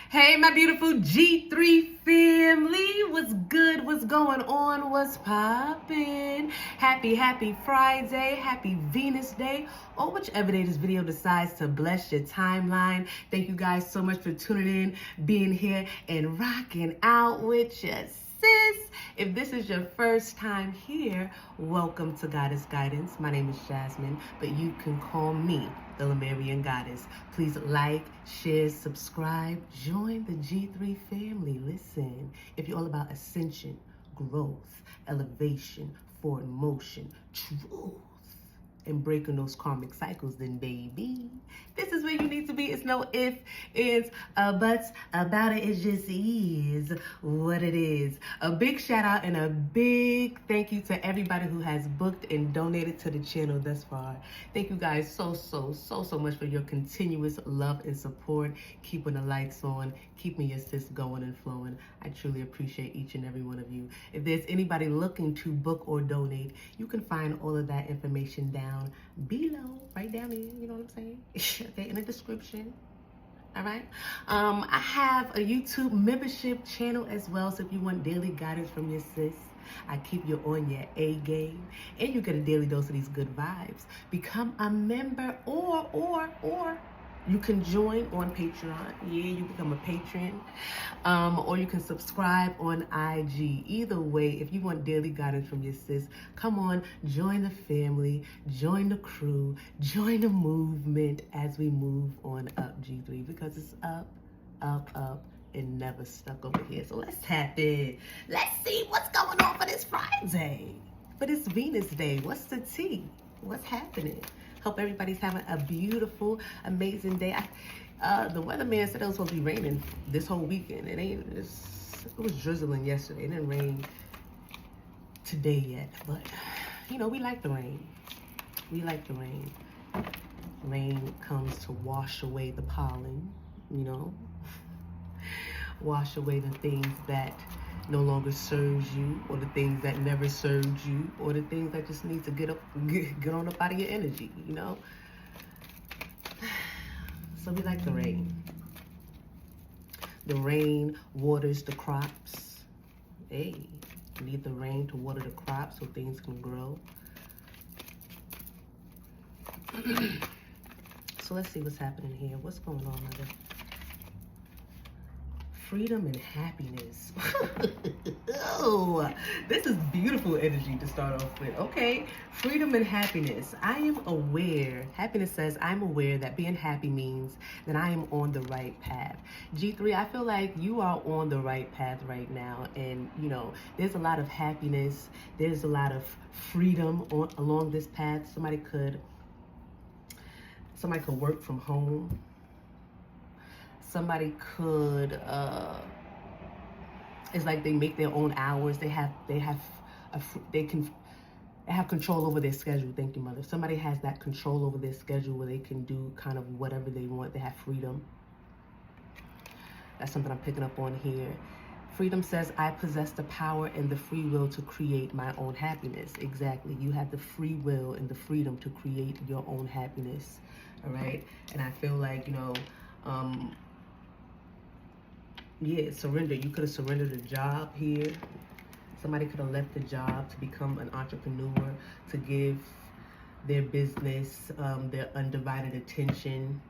Hey, my beautiful G3 family. What's good? What's going on? What's poppin'? Happy Friday. Happy Venus Day. Or whichever day this video decides to bless your timeline. Thank you guys so much for tuning in, being here, and rocking out with your sis. If this is your first time here, welcome to Guidance. My name is Jasmine, but you can call me the Lemurian Goddess. Please like, share, subscribe, join the G3 family. Listen, if you're all about ascension, growth, elevation, forward motion, truth, and breaking those karmic cycles, then baby, this is where you need to be. It's no if, ands, buts about it. It just is what it is. A big shout out and a big thank you to everybody who has booked and donated to the channel thus far. Thank you guys so much for your continuous love and support, keeping the lights on, keeping your sis going and flowing. I truly appreciate each and every one of you. If there's anybody looking to book or donate, you can find all of that information down below, right down here, you know what I'm saying? Okay, in the description. All right. I have a YouTube membership channel as well, so if you want daily guidance from your sis, I keep you on your A game, and you get a daily dose of these good vibes. Become a member, or you can join on Patreon. Yeah, you become a patron. Or you can subscribe on IG. Either way, if you want daily guidance from your sis, come on, join the family, join the crew, join the movement as we move on up, G3, because it's up, and never stuck over here. So let's tap in. Let's see what's going on for this Friday, for this Venus Day. What's the tea? What's happening? Hope everybody's having a beautiful, amazing day. The weatherman said it was supposed to be raining this whole weekend. It was drizzling yesterday. It didn't rain today yet, but you know, we like the rain. We like the rain. Rain comes to wash away the pollen, you know, wash away the things that no longer serves you, or the things that never served you, or the things that just need to get on up out of your energy, you know. So we like the rain. The rain waters the crops. Hey, you need the rain to water the crops so things can grow. So let's see what's happening here. What's going on, mother? Freedom and happiness. Oh, this is beautiful energy to start off with. Okay, freedom and happiness. I am aware. Happiness says, I'm aware that being happy means that I am on the right path. G3, I feel like you are on the right path right now. And, you know, there's a lot of happiness. There's a lot of freedom along this path. Somebody could work from home. Somebody could, it's like they make their own hours. They have control over their schedule. Thank you, mother. Somebody has that control over their schedule where they can do kind of whatever they want. They have freedom. That's something I'm picking up on here. Freedom says, I possess the power and the free will to create my own happiness. Exactly. You have the free will and the freedom to create your own happiness. All right. And I feel like, you know, yeah, surrender. You could have surrendered a job here. Somebody could have left the job to become an entrepreneur, to give their business their undivided attention.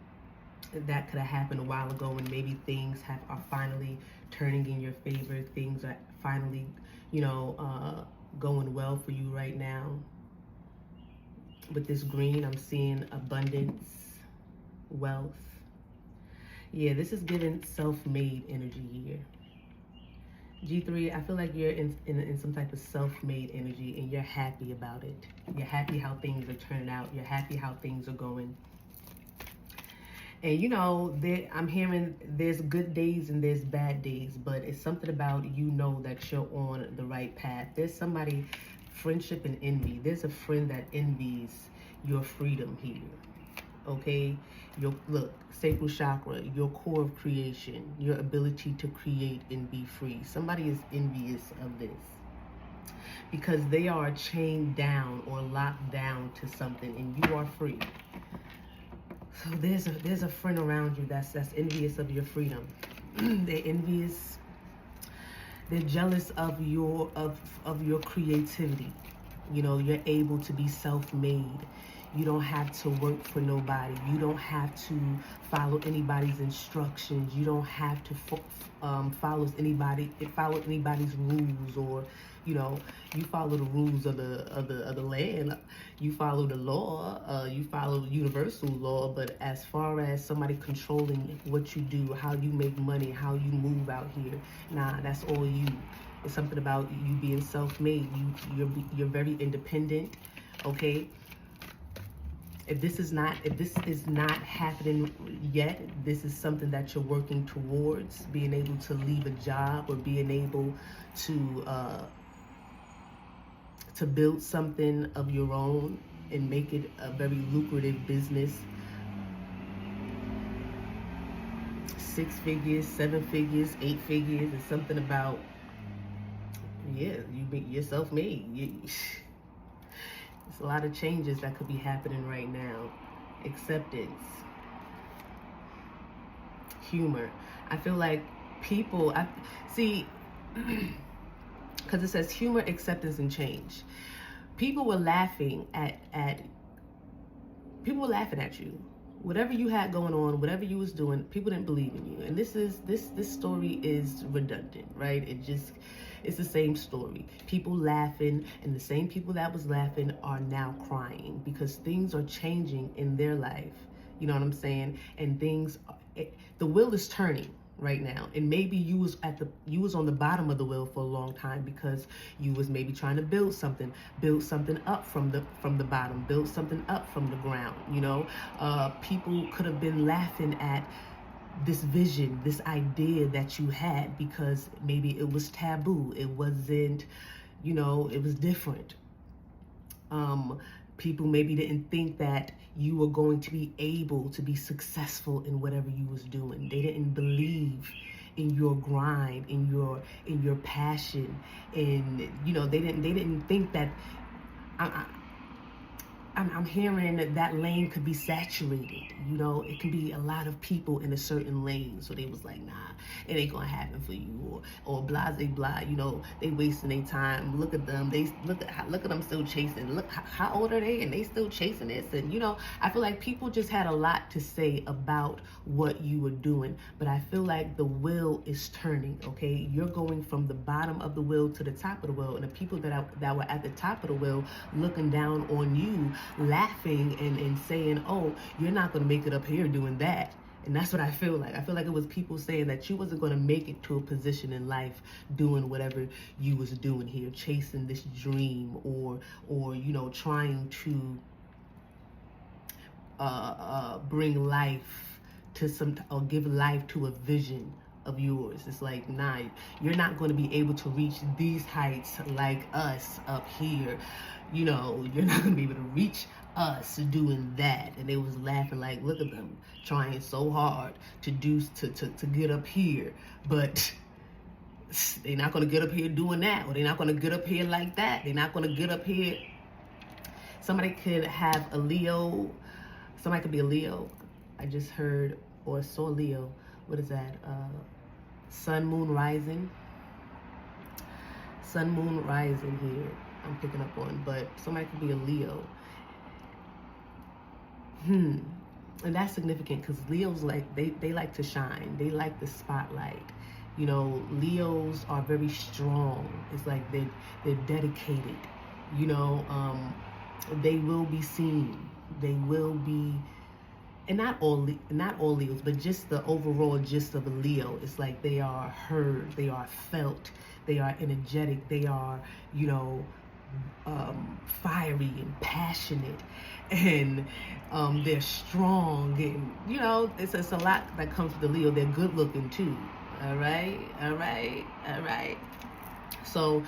That could have happened a while ago, and maybe things are finally turning in your favor. Things are finally, you know, going well for you right now. With this green, I'm seeing abundance, wealth. Yeah, this is giving self-made energy here. G3, I feel like you're in some type of self-made energy, and you're happy about it. You're happy how things are turning out. You're happy how things are going. And you know, I'm hearing there's good days and there's bad days, but it's something about, you know, that you're on the right path. There's somebody, friendship and envy. There's a friend that envies your freedom here. Okay, look, sacral chakra, your core of creation, your ability to create and be free. Somebody is envious of this because they are chained down or locked down to something, and you are free. So there's a friend around you that's envious of your freedom. They're envious. They're jealous of your creativity. You know, you're able to be self-made. You don't have to work for nobody. You don't have to follow anybody's instructions. You don't have to follow anybody's rules, or you know, you follow the rules of the land. You follow the law. You follow universal law. But as far as somebody controlling what you do, how you make money, how you move out here, nah, that's all you. It's something about you being self-made. You're very independent. Okay. If this is not happening yet, this is something that you're working towards, being able to leave a job, or being able to build something of your own and make it a very lucrative business. 6 figures, 7 figures, 8 figures. It's something about, yeah, you're self-made. There's a lot of changes that could be happening right now. Acceptance. Humor. I feel like people, because it says humor, acceptance, and change. People were laughing at you. Whatever you had going on, whatever you was doing, people didn't believe in you. And this story is redundant, right? It's the same story. People laughing, and the same people that was laughing are now crying because things are changing in their life. You know what I'm saying? And the wheel is turning right now. And maybe you was on the bottom of the wheel for a long time because you was maybe trying to build something up from the bottom, build something up from the ground. You know, people could have been laughing at this vision, this idea that you had because maybe it was taboo. It wasn't, you know, it was different. People maybe didn't think that you were going to be able to be successful in whatever you was doing. They didn't believe in your grind, in your passion, and you know, they didn't think that. I'm hearing that lane could be saturated. You know, it can be a lot of people in a certain lane. So they was like, nah, it ain't gonna happen for you, or blah, blah. You know, they wasting their time. Look at them. Look at them still chasing. Look, how old are they? And they still chasing this. And you know, I feel like people just had a lot to say about what you were doing. But I feel like the wheel is turning. Okay, you're going from the bottom of the wheel to the top of the wheel, and the people that were at the top of the wheel looking down on you, laughing and saying, oh, you're not going to make it up here doing that. And that's what I feel like. I feel like it was people saying that you wasn't going to make it to a position in life doing whatever you was doing here, chasing this dream, or you know, trying to bring life to or give life to a vision of yours. It's like, nah, you're not going to be able to reach these heights like us up here. You know, you're not going to be able to reach us doing that. And they was laughing like, look at them trying so hard to get up here, but they're not going to get up here doing that, or they're not going to get up here like that. They're not going to get up here. Somebody could have a Leo. Somebody could be a Leo. I just heard or saw Leo. What is that? Sun, moon, rising. Sun, moon, rising here. I'm picking up on, but somebody could be a Leo. And that's significant because Leos, like, they like to shine. They like the spotlight. You know, Leos are very strong. It's like they're dedicated. You know, they will be seen. They will be, and not all Leos, but just the overall gist of a Leo. It's like they are heard, they are felt, they are energetic, they are, you know, fiery and passionate, and they're strong, and you know, it's a lot that comes with the Leo. They're good looking too. All right. So,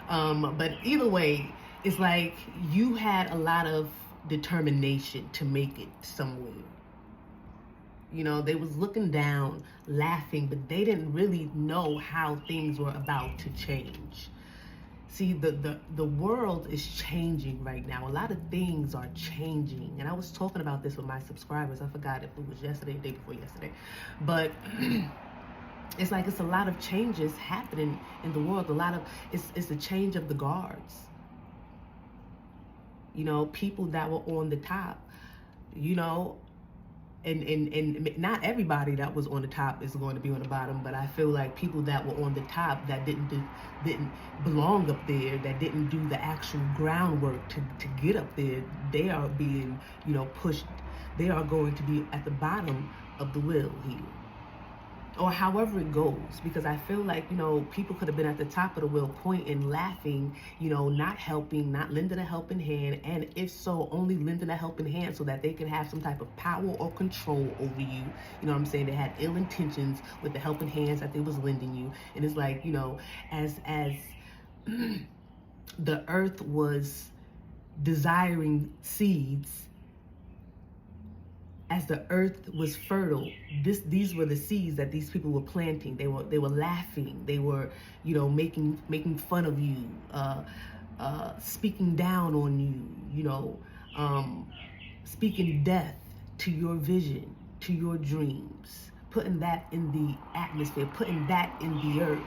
but either way, it's like you had a lot of determination to make it somewhere. You know, they was looking down, laughing, but they didn't really know how things were about to change. See, the world is changing right now. A lot of things are changing. And I was talking about this with my subscribers. I forgot if it was yesterday, the day before yesterday. But It's like it's a lot of changes happening in the world. It's a change of the guards. You know, people that were on the top, you know, and not everybody that was on the top is going to be on the bottom, but I feel like people that were on the top that didn't belong up there, that didn't do the actual groundwork to get up there, they are being, you know, pushed. They are going to be at the bottom of the wheel here, or however it goes, because I feel like, you know, people could have been at the top of the wheel pointing, laughing, you know, not helping, not lending a helping hand, and if so, only lending a helping hand so that they can have some type of power or control over you. You know what I'm saying? They had ill intentions with the helping hands that they was lending you. And it's like, you know, as the earth was desiring seeds, as the earth was fertile, these were the seeds that these people were planting. They were laughing. They were, you know, making fun of you, speaking down on you, you know, speaking death to your vision, to your dreams, putting that in the atmosphere, putting that in the earth.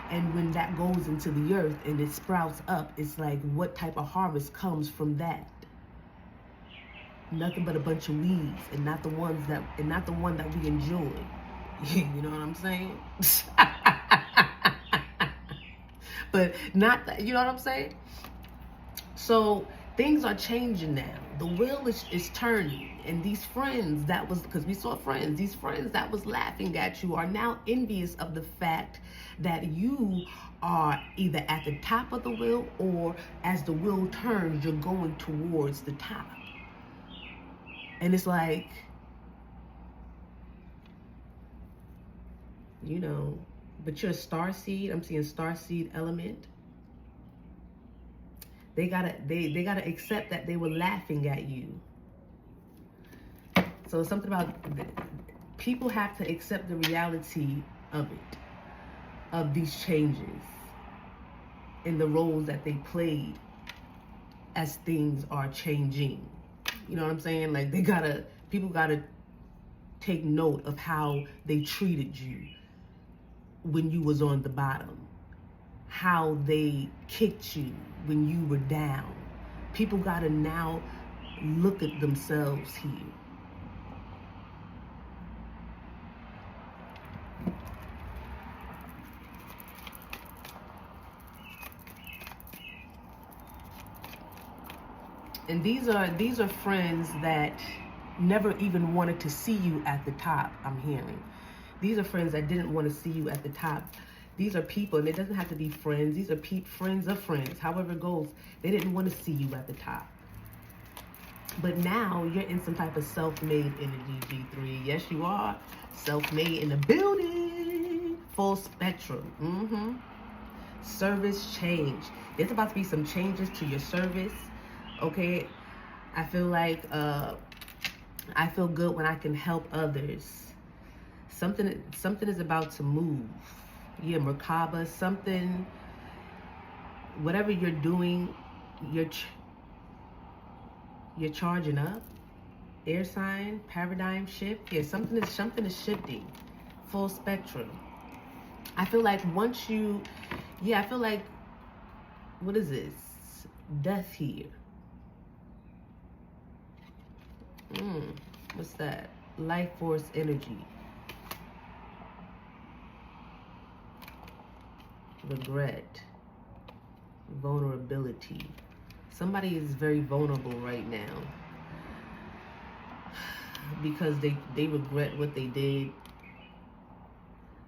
And when that goes into the earth and it sprouts up, it's like, what type of harvest comes from that? Nothing but a bunch of weeds, and not the one that we enjoy. You know what I'm saying? But not that, you know what I'm saying? So things are changing now. The wheel is turning, and these friends that was, because we saw friends, these friends that was laughing at you are now envious of the fact that you are either at the top of the wheel, or as the wheel turns, you're going towards the top. And it's like, you know, but you're a star seed. I'm seeing star seed element. They gotta accept that they were laughing at you. So something about, people have to accept the reality of it, of these changes in the roles that they played as things are changing. You know what I'm saying? Like, people gotta take note of how they treated you when you was on the bottom, how they kicked you when you were down. People gotta now look at themselves here. And these are friends that never even wanted to see you at the top, I'm hearing. These are friends that didn't want to see you at the top. These are people, and it doesn't have to be friends. These are friends of friends, however it goes. They didn't want to see you at the top. But now you're in some type of self-made energy, G3. Yes, you are. Self-made in the building. Full spectrum. Service change. There's about to be some changes to your service. Okay, I feel like I feel good when I can help others. Something is about to move. Yeah, Merkaba, something, whatever you're doing, you're charging up. Air sign, paradigm shift. Yeah, something is shifting. Full spectrum. I feel like once you, I feel like, what is this? Death here. What's that? Life force energy. Regret. Vulnerability. Somebody is very vulnerable right now because they regret what they did.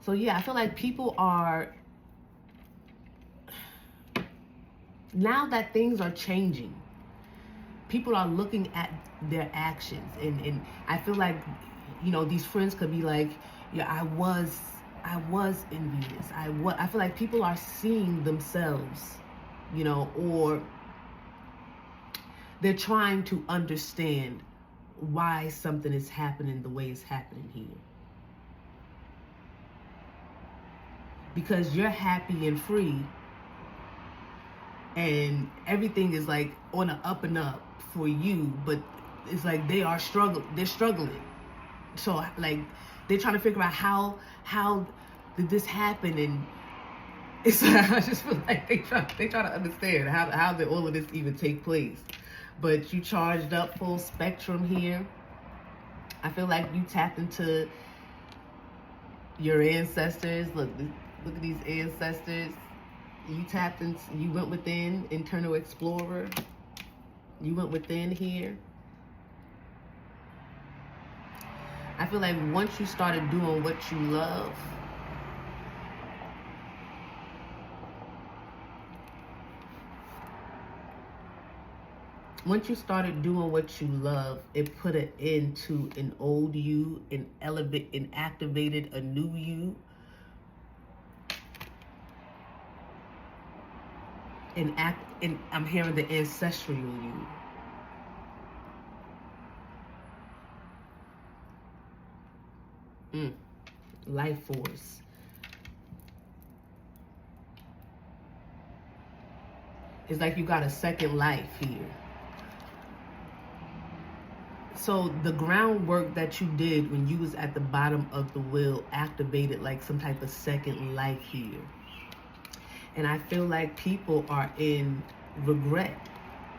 So yeah, I feel like people are, now that things are changing, people are looking at their actions, and I feel like, you know, these friends could be like, yeah, I was envious. I feel like people are seeing themselves, you know, or they're trying to understand why something is happening the way it's happening here. Because you're happy and free, and everything is like on an up and up for you, but it's like they're struggling. So like they're trying to figure out how did this happen, and it's I just feel like they try to understand how did all of this even take place. But you charged up full spectrum here. I feel like you tapped into your ancestors. Look at these ancestors. You tapped into, you went within, internal explorer. You went within here. I feel like once you started doing what you love, once you started doing what you love, it put an end to an old you and activated a new you. And I'm hearing the ancestral you. Life force. It's like you got a second life here. So the groundwork that you did when you was at the bottom of the wheel activated like some type of second life here. And I feel like people are in regret.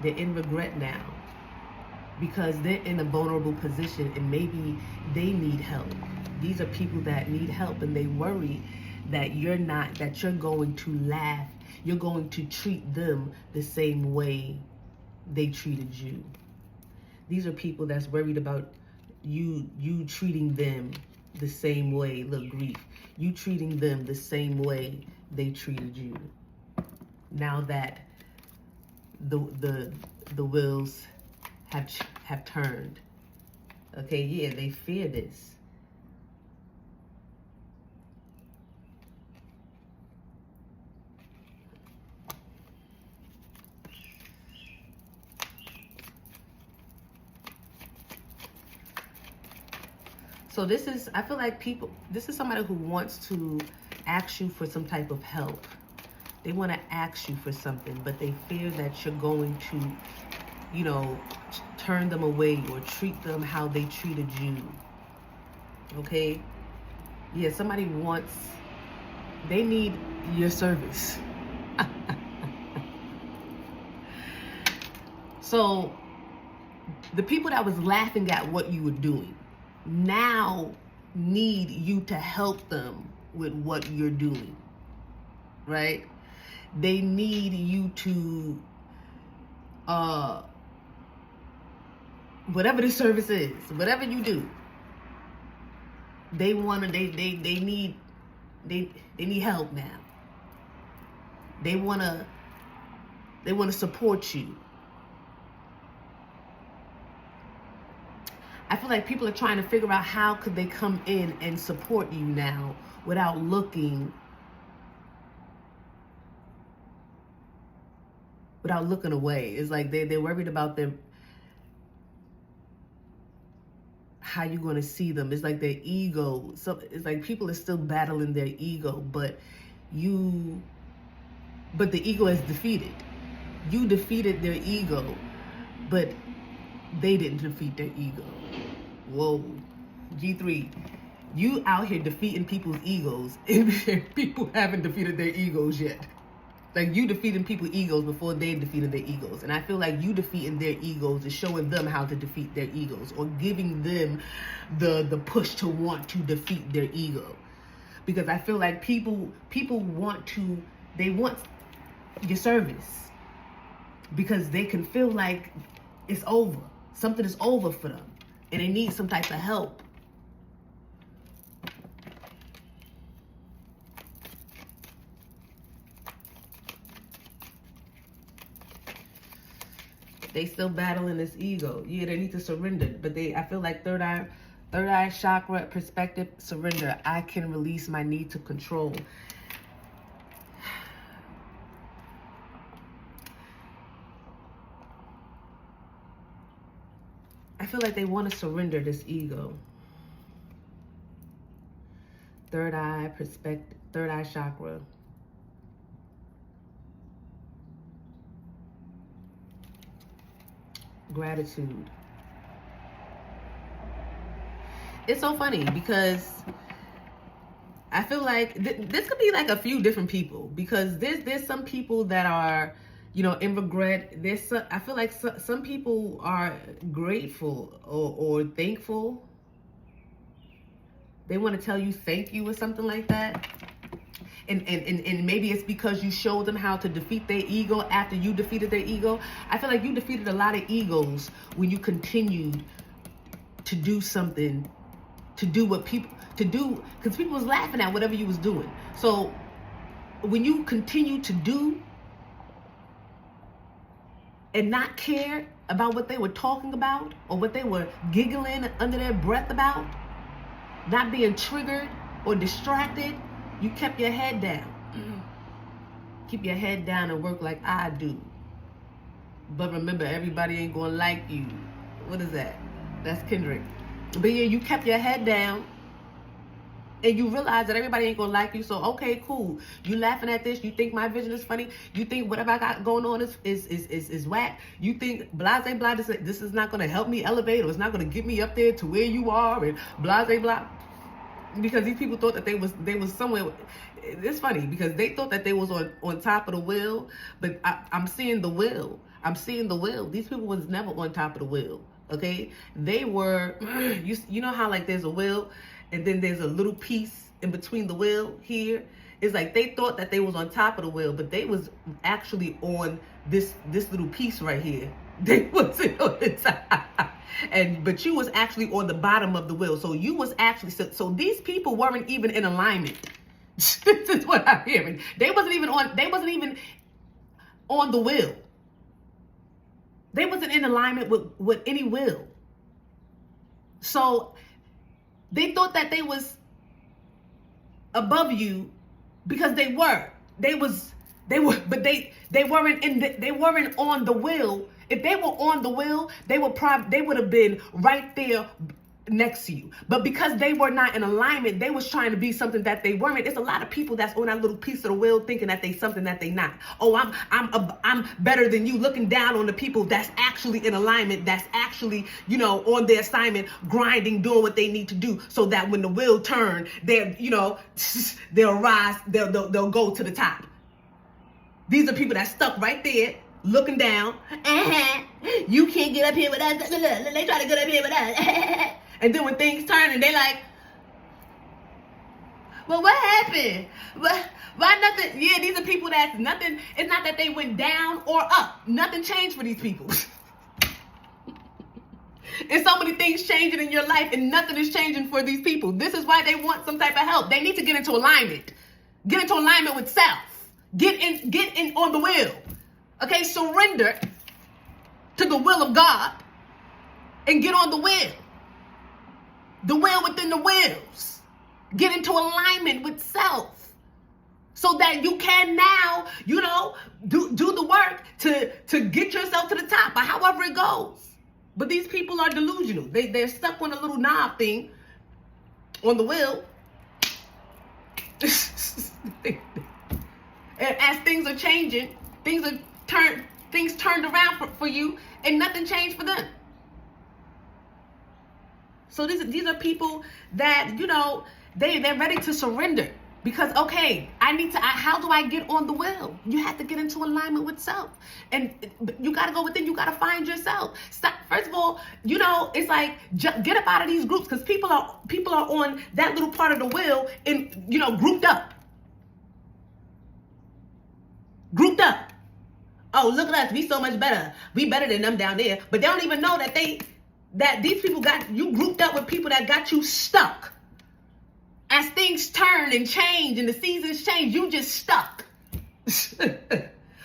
They're in regret now because they're in a vulnerable position and maybe they need help. These are people that need help, and they worry that you're going to laugh. You're going to treat them the same way they treated you. These are people that's worried about you treating them the same way. Look, grief. You treating them the same way they treated you. Now that the wheels have turned. Okay, yeah, they fear this. So this is, I feel like this is somebody who wants to ask you for some type of help. They want to ask you for something, but they fear that you're going to, you know, turn them away or treat them how they treated you. Okay? Yeah, somebody they need your service. So the people that was laughing at what you were doing now need you to help them with what you're doing, right? They need you to, whatever the service is, whatever you do, they need help now. They wanna support you. I feel like people are trying to figure out how could they come in and support you now without looking away. It's like they're worried about how you're going to see them. It's like their ego. So it's like people are still battling their ego, but the ego is defeated. You defeated their ego, but they didn't defeat their ego. Whoa, G3, you out here defeating people's egos, and people haven't defeated their egos yet. Like, you defeating people's egos before they defeated their egos. And I feel like you defeating their egos is showing them how to defeat their egos, or giving them the push to want to defeat their ego. Because I feel like people want your service because they can feel like it's over. Something is over for them, and they need some type of help. They still battling this ego. Yeah, they need to surrender, but I feel like third eye chakra perspective, surrender. I can release my need to control. I feel like they want to surrender this ego. Third eye perspective, third eye chakra. Gratitude. it's so funny because I feel like this could be like a few different people, because there's some people that are, you know, in regret. I feel like some people are grateful or thankful. They want to tell you thank you or something like that. And maybe it's because you showed them how to defeat their ego after you defeated their ego. I feel like you defeated a lot of egos when you continued to do something, to do what people, to do, because people was laughing at whatever you was doing. So when you continue to do and not care about what they were talking about or what they were giggling under their breath about, not being triggered or distracted, you kept your head down. Keep your head down and work like I do. But remember, everybody ain't gonna like you. What is that? That's Kendrick. But yeah, you kept your head down and you realize that everybody ain't gonna like you. So okay, cool. You laughing at this, you think my vision is funny, you think whatever I got going on is whack, you think blah blah blah, this is not gonna help me elevate, or it's not gonna get me up there to where you are, and blah blah blah. Because these people thought that they was somewhere. It's funny because they thought that they was on top of the wheel, but I'm seeing the wheel. I'm seeing the wheel. These people was never on top of the wheel. Okay, they were. You know how like there's a wheel, and then there's a little piece in between the wheel here. It's like they thought that they was on top of the wheel, but they was actually on this little piece right here. They wasn't on the top. But you was actually on the bottom of the wheel. So you was actually, so these people weren't even in alignment. This is what I'm hearing. They wasn't even on the wheel. They wasn't in alignment with any will. So they thought that they was above you because they were. But they weren't on the wheel. If they were on the wheel, they would have been right there next to you. But because they were not in alignment, they was trying to be something that they weren't. It's a lot of people that's on that little piece of the wheel thinking that they something that they not. Oh, I'm better than you, looking down on the people that's actually in alignment, that's actually, you know, on their assignment, grinding, doing what they need to do, so that when the wheel turn, they're, you know, they'll rise, they'll go to the top. These are people that's stuck right there, looking down. You can't get up here with us. They try to get up here with us. And then when things turn and they like, well, what happened? Why nothing? Yeah, these are people that's nothing. It's not that they went down or up. Nothing changed for these people. And so many things changing in your life and nothing is changing for these people. This is why they want some type of help. They need to get into alignment. Get into alignment with self. Get in on the will. Okay, surrender to the will of God and get on the will. The will within the wills. Get into alignment with self so that you can now, you know, do the work to get yourself to the top, or however it goes. But these people are delusional. They're stuck on a little knob thing on the wheel. And as things are changing, things turned around for you, and nothing changed for them. So these are people that, you know, they're ready to surrender because, okay, how do I get on the will? You have to get into alignment with self, and you got to go within. You got to find yourself. Stop. First of all, you know, it's like get up out of these groups, because people are on that little part of the will and, you know, grouped up. Grouped up. Oh, look at us. We so much better. We better than them down there. But they don't even know that these people got you grouped up with people that got you stuck. As things turn and change and the seasons change, you just stuck.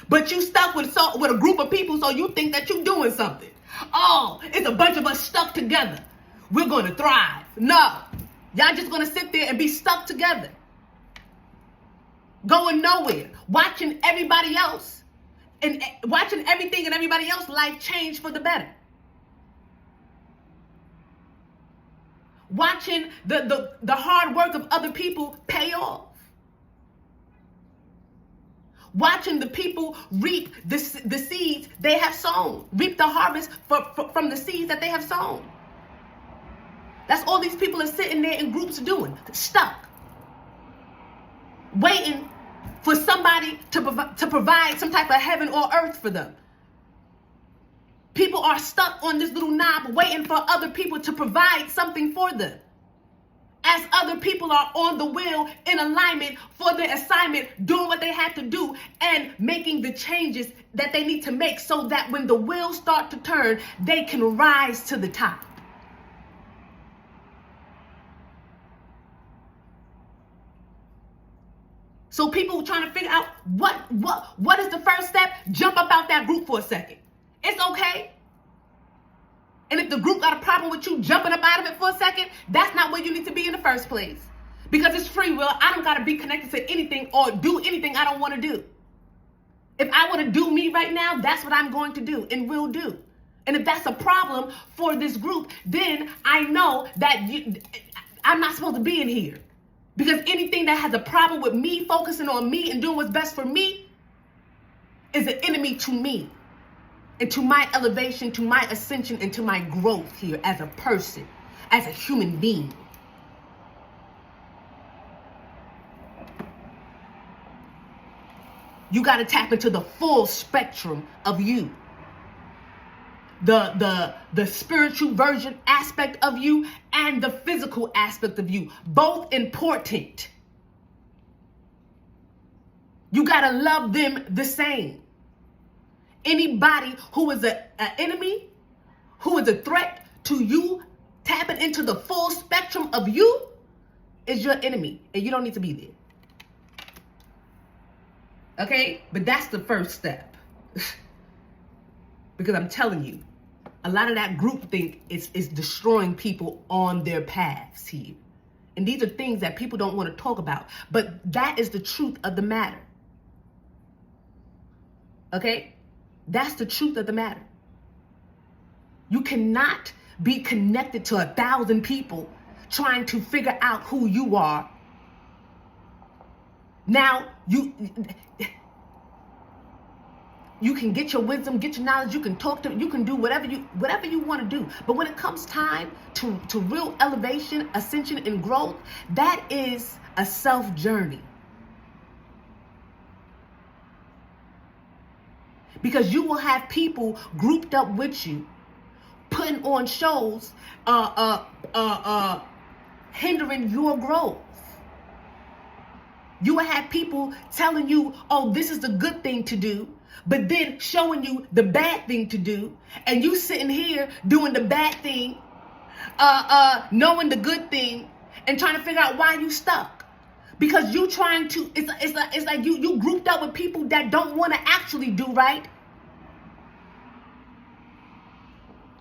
But you stuck with a group of people, so you think that you're doing something. Oh, it's a bunch of us stuck together. We're going to thrive. No. Y'all just going to sit there and be stuck together. Going nowhere. Watching everybody else and watching everything and everybody else's life change for the better. Watching the hard work of other people pay off. Watching the people reap the seeds they have sown. Reap the harvest from the seeds that they have sown. That's all these people are sitting there in groups doing. Stuck. Waiting for somebody to provide some type of heaven or earth for them. People are stuck on this little knob waiting for other people to provide something for them. As other people are on the wheel in alignment for their assignment, doing what they have to do and making the changes that they need to make so that when the wheels start to turn, they can rise to the top. So people trying to figure out what is the first step? Jump up out that group for a second. It's okay. And if the group got a problem with you jumping up out of it for a second, that's not where you need to be in the first place. Because it's free will. I don't got to be connected to anything or do anything I don't want to do. If I want to do me right now, that's what I'm going to do and will do. And if that's a problem for this group, then I know that I'm not supposed to be in here. Because anything that has a problem with me focusing on me and doing what's best for me is an enemy to me. And to my elevation, to my ascension, and to my growth here as a person, as a human being. You got to tap into the full spectrum of you. The spiritual version aspect of you and the physical aspect of you. Both important. You got to love them the same. Anybody who is an enemy, who is a threat to you, tapping into the full spectrum of you, is your enemy. And you don't need to be there. Okay? But that's the first step. Because I'm telling you, a lot of that groupthink is destroying people on their paths here. And these are things that people don't want to talk about. But that is the truth of the matter. Okay? That's the truth of the matter. You cannot be connected to 1,000 people trying to figure out who you are. Now, you can get your wisdom, get your knowledge, you can talk to, you can do whatever you want to do. But when it comes time to real elevation, ascension, and growth, that is a self journey. Because you will have people grouped up with you, putting on shows, hindering your growth. You will have people telling you, oh, this is the good thing to do, but then showing you the bad thing to do, and you sitting here doing the bad thing, knowing the good thing, and trying to figure out why you stuck. Because you trying to, it's like you grouped up with people that don't want to actually do right.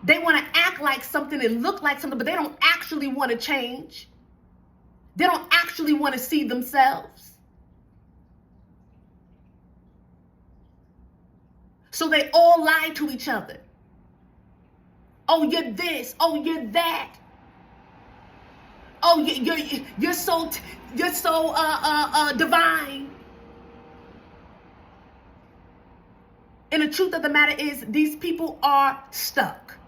They want to act like something and look like something, but they don't actually want to change. They don't actually want to see themselves. So they all lie to each other. Oh, you're this. Oh, you're that. Oh, you're so divine. And the truth of the matter is, these people are stuck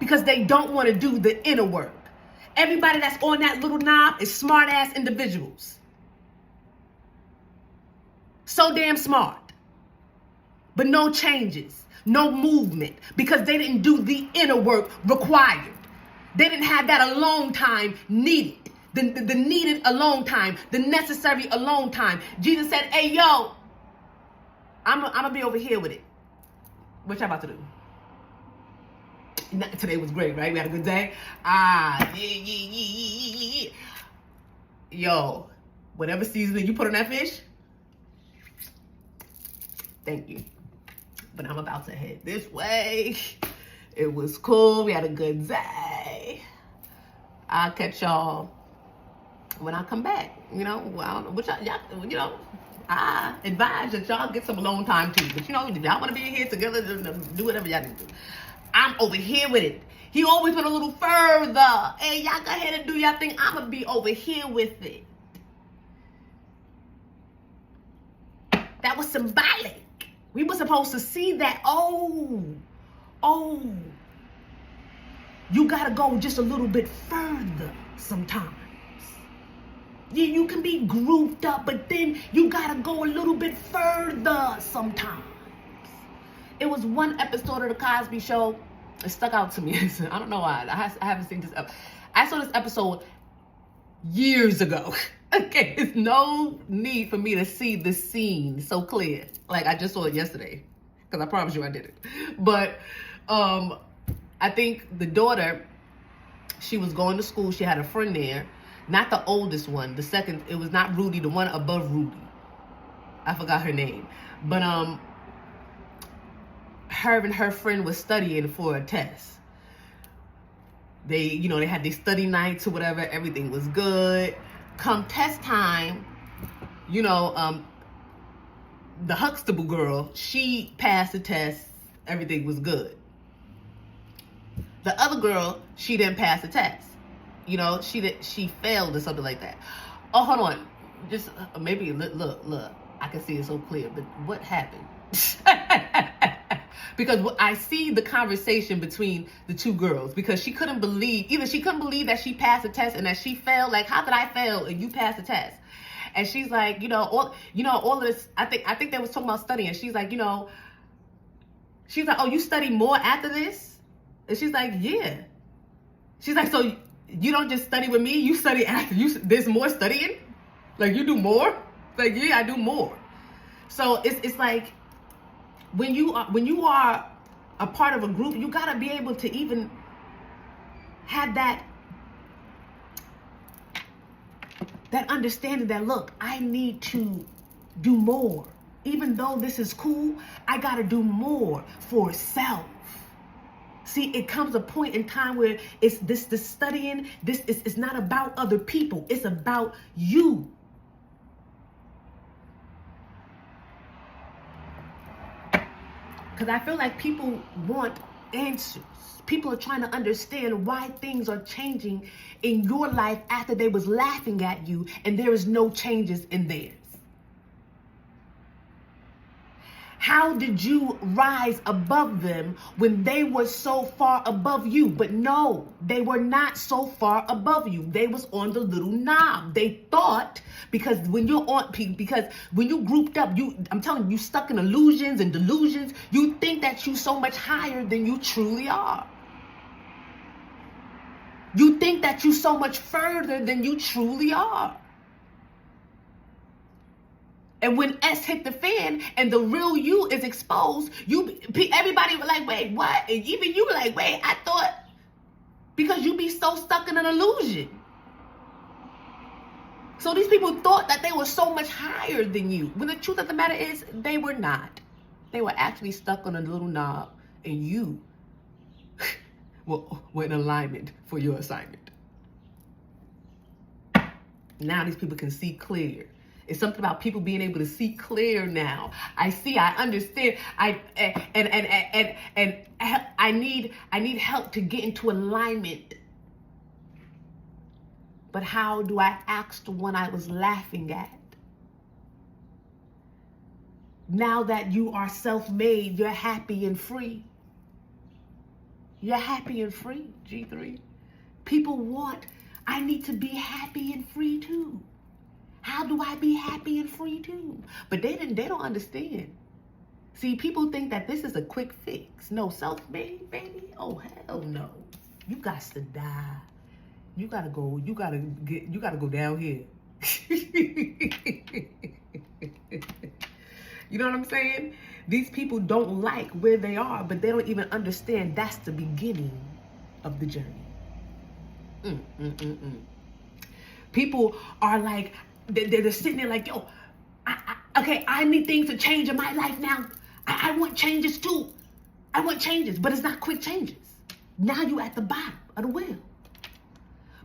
because they don't want to do the inner work. Everybody that's on that little knob is smart-ass individuals. So damn smart. But no changes, no movement, because they didn't do the inner work required. They didn't have that alone time needed. The needed alone time, the necessary alone time. Jesus said, hey, yo, I'm gonna be over here with it. What y'all about to do? Today was great, right? We had a good day. Yeah. Yo, whatever seasoning you put on that fish, thank you. But I'm about to head this way. It was cool. We had a good day. I'll catch y'all when I come back. You know, well, I don't know what y'all, I advise that y'all get some alone time too. But if y'all want to be here together, do whatever y'all need to do. I'm over here with it. He always went a little further. Hey, y'all go ahead and do y'all thing. I'm going to be over here with it. That was symbolic. We were supposed to see that. Oh. you gotta go just a little bit further sometimes. You can be grouped up, but then you gotta go a little bit further sometimes. It was one episode of the Cosby Show. It stuck out to me. I don't know why. I haven't seen this episode. I saw this episode years ago. Okay, there's no need for me to see this scene so clear. Like, I just saw it yesterday, because I promise you I did it. But I think the daughter, she was going to school. She had a friend there. Not the oldest one. The second, it was not Rudy, the one above Rudy. I forgot her name. But her and her friend was studying for a test. They had these study nights or whatever. Everything was good. Come test time, the Huxtable girl, she passed the test. Everything was good. The other girl, she didn't pass the test. She failed or something like that. Oh, hold on. Just maybe look. I can see it so clear. But what happened? Because I see the conversation between the two girls, because she couldn't believe that she passed the test and that she failed. Like, how did I fail and you passed the test? And she's like, all of this. I think they was talking about studying. She's like, she's like, oh, you study more after this? And she's like, yeah. She's like, so you don't just study with me, you study after you. There's more studying? Like, you do more? It's like, yeah, I do more. So it's like, when you are a part of a group, you gotta be able to even have that understanding that, look, I need to do more. Even though this is cool, I gotta do more for self. See, it comes a point in time where it's this studying, it's not about other people, it's about you. Because I feel like people want answers. People are trying to understand why things are changing in your life after they was laughing at you and there is no changes in theirs. How did you rise above them when they were so far above you? But no, they were not so far above you. They was on the little knob. They thought, because when you grouped up, I'm telling you stuck in illusions and delusions, you think that you so much higher than you truly are. You think that you so much further than you truly are. And when S hit the fan and the real you is exposed, everybody was like, wait, what? And even you were like, wait, I thought, because you be so stuck in an illusion. So these people thought that they were so much higher than you. When the truth of the matter is, they were not. They were actually stuck on a little knob, and you were in alignment for your assignment. Now these people can see clear. It's something about people being able to see clear now. I understand. I need help to get into alignment. But how do I ask the one I was laughing at? Now that you are self-made, you're happy and free. You're happy and free, G3. People want, I need to be happy and free too. How do I be happy and free too? But they don't understand. See, people think that this is a quick fix. No, self-made, baby? Oh, hell no. You got to die. You gotta go down here. You know what I'm saying? These people don't like where they are, but they don't even understand that's the beginning of the journey. People are like, they're sitting there like, yo, I need things to change in my life now. I want changes too. I want changes, but it's not quick changes. Now you at the bottom of the wheel.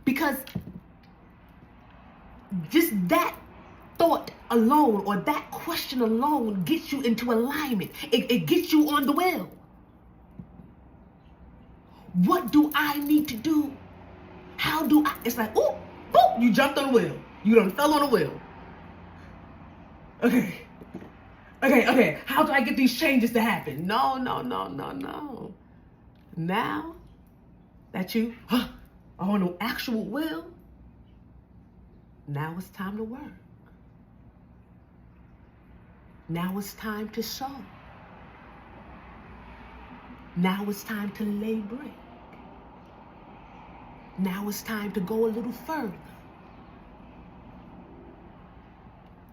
Because just that thought alone or that question alone gets you into alignment. It gets you on the wheel. What do I need to do? How do I? It's like, oh, boop, you jumped on the wheel. You done fell on the wheel. Okay. How do I get these changes to happen? No. Now that you are on an actual will, now it's time to work. Now it's time to sow. Now it's time to lay brick. Now it's time to go a little further.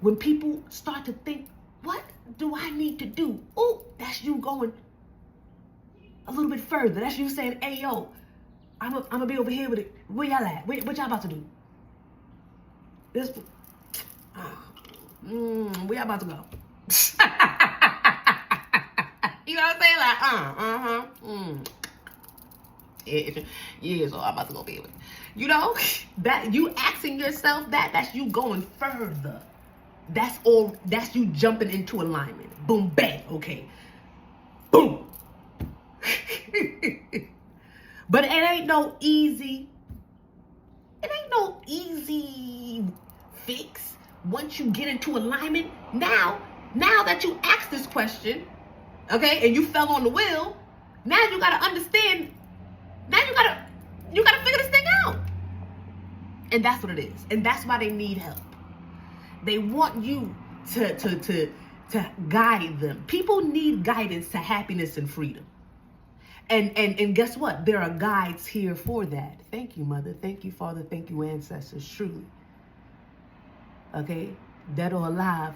When people start to think, what do I need to do? Oh, that's you going a little bit further. That's you saying, hey, yo, I'm gonna be over here with it. Where y'all at? What y'all about to do? This, where y'all about to go? You know what I'm saying? Like, yeah, so I'm about to go be with it. You know, that you asking yourself that's you going further. That's you jumping into alignment. Boom, bang, okay. Boom. But it ain't no easy fix once you get into alignment. Now that you asked this question, okay, and you fell on the wheel, now you gotta understand. Now you gotta figure this thing out. And that's what it is. And that's why they need help. They want you to guide them. People need guidance to happiness and freedom. And guess what? There are guides here for that. Thank you, Mother. Thank you, Father. Thank you, ancestors. Truly. Okay? Dead or alive.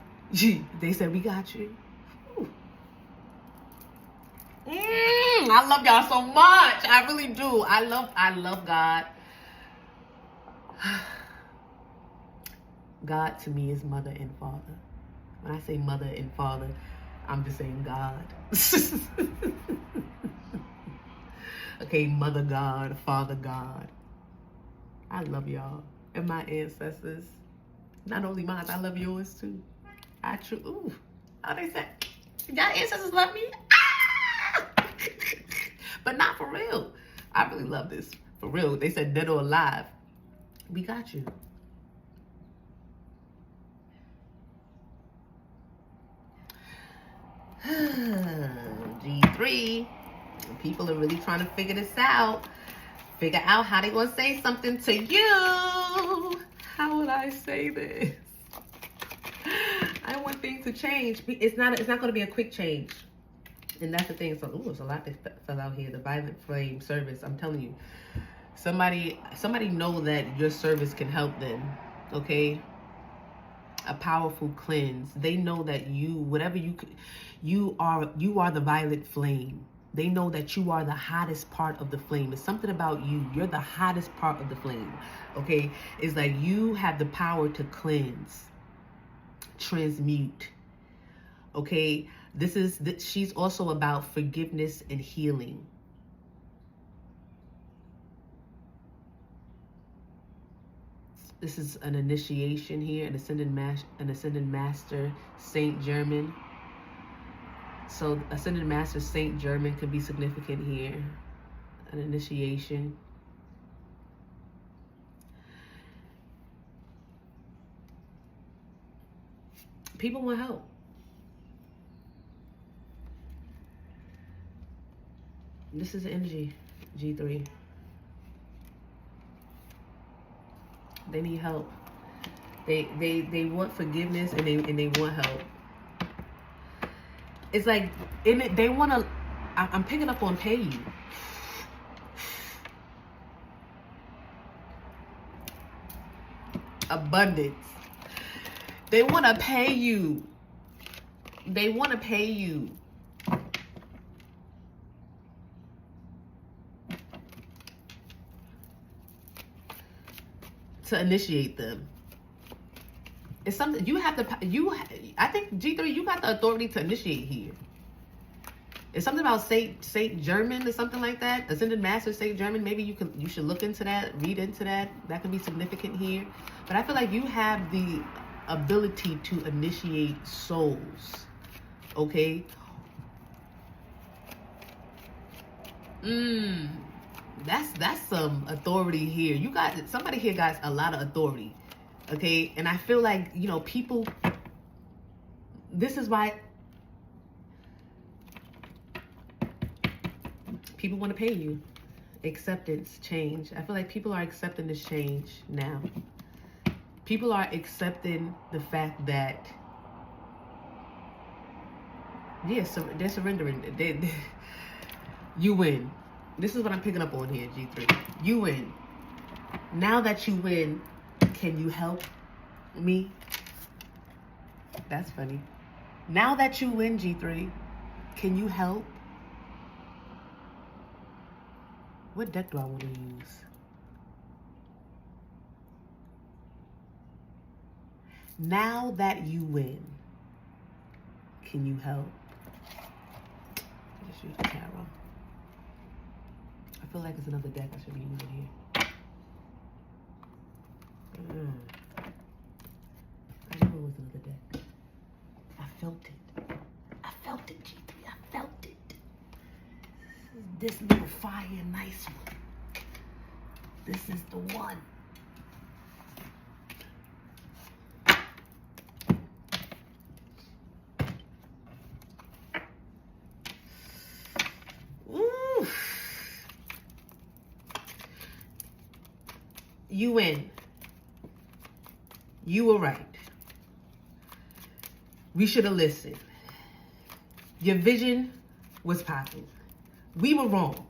They said, we got you. I love y'all so much. I really do. I love God. God to me is mother and father. When I say mother and father, I'm just saying God. Okay, mother God, father God. I love y'all. And my ancestors. Not only mine, I love yours too. Ooh. How they say? Y'all ancestors love me? But not for real. I really love this. For real. They said dead or alive. We got you. G3. People are really trying to figure this out. Figure out how they gonna say something to you. How would I say this? I want things to change. It's not gonna be a quick change. And that's the thing. So, there's a lot that fell out here. The violent flame service. I'm telling you, somebody know that your service can help them. Okay, a powerful cleanse. They know that you are the violet flame. They know that you are the hottest part of the flame. It's something about you. You're the hottest part of the flame. Okay, it's like you have the power to cleanse, transmute. Okay. She's also about forgiveness and healing. This is an initiation here, an ascended master, Saint German. So ascended master, Saint German could be significant here. An initiation. People want help. This is the energy, G3. They need help. They want forgiveness and they want help. It's like they want to. I'm picking up on pay you. Abundance. They want to pay you. They want to pay you. To initiate them. It's something you have to. I think G3, you got the authority to initiate here. It's something about Saint German or something like that. Ascended Master Saint German. Maybe you should look into that, read into that. That could be significant here. But I feel like you have the ability to initiate souls. Okay. That's some authority here. You got somebody here got a lot of authority. Okay, and I feel like, people, this is why people want to pay you. Acceptance, change. I feel like people are accepting this change now. People are accepting the fact that, yes, so they're surrendering. You win. This is what I'm picking up on here, G3. You win. Now that you win, can you help me? That's funny. Now that you win, G3, can you help? What deck do I want to use? Now that you win, can you help? Just use the tarot. I feel like it's another deck I should be using here. I knew it was another deck. I felt it. I felt it, G3. I felt it. This little fire, nice one. This is the one. Ooh. You win. You were right. We should have listened. Your vision was popping. We were wrong.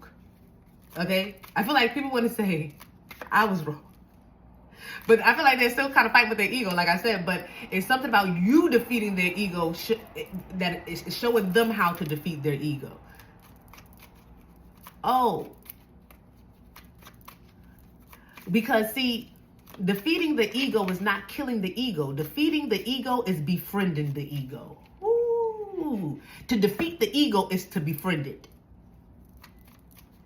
Okay? I feel like people want to say, I was wrong. But I feel like they're still kind of fighting with their ego, like I said. But it's something about you defeating their ego that is showing them how to defeat their ego. Oh. Because, see, defeating the ego is not killing the ego. Defeating the ego is befriending the ego. Ooh. To defeat the ego is to befriend it.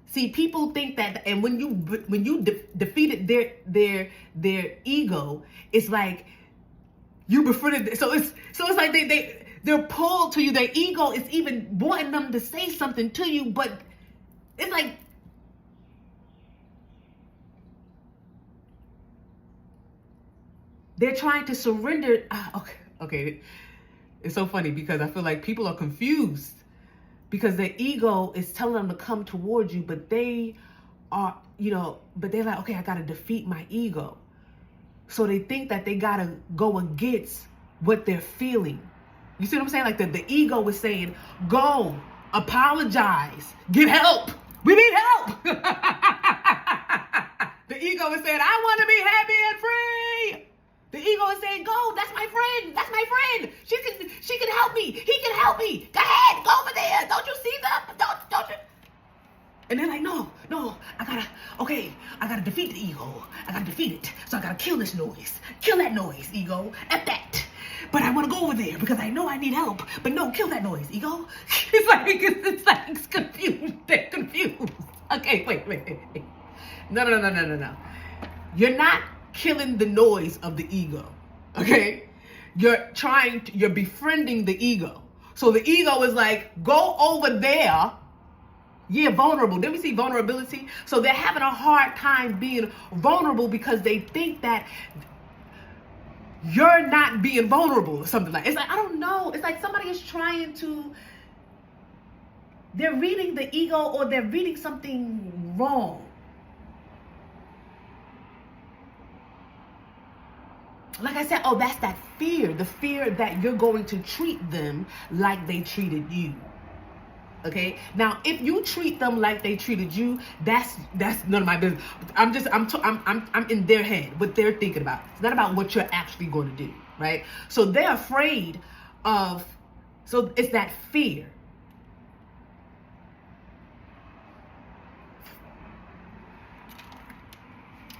See, people think that, and when you defeated their ego, it's like you befriended. So it's like they're pulled to you. Their ego is even wanting them to say something to you, but it's like they're trying to surrender. Okay. It's so funny because I feel like people are confused. Because their ego is telling them to come towards you, but they are, but they're like, okay, I got to defeat my ego. So they think that they got to go against what they're feeling. You see what I'm saying? Like the ego is saying, go, apologize, get help. We need help. The ego is saying, I want to be happy and free. The ego is saying, go, that's my friend. That's my friend. She can help me. He can help me. Go ahead, go over there. Don't you see them? Don't you? And they're like, no, I gotta defeat the ego. I gotta defeat it. So I gotta kill this noise. Kill that noise, ego. F that. But I want to go over there because I know I need help. But no, kill that noise, ego. It's confused. They're confused. Okay, wait. No. You're not killing the noise of the ego, okay? You're befriending the ego. So the ego is like, go over there. Yeah, vulnerable. Then we see vulnerability. So they're having a hard time being vulnerable because they think that you're not being vulnerable or something like. It's like, I don't know. It's like somebody is trying to, they're reading the ego or they're reading something wrong. Like I said, that's that fear. The fear that you're going to treat them like they treated you. Okay? Now, if you treat them like they treated you, that's none of my business. I'm in their head, what they're thinking about. It's not about what you're actually going to do, right? So they're afraid of, so it's that fear.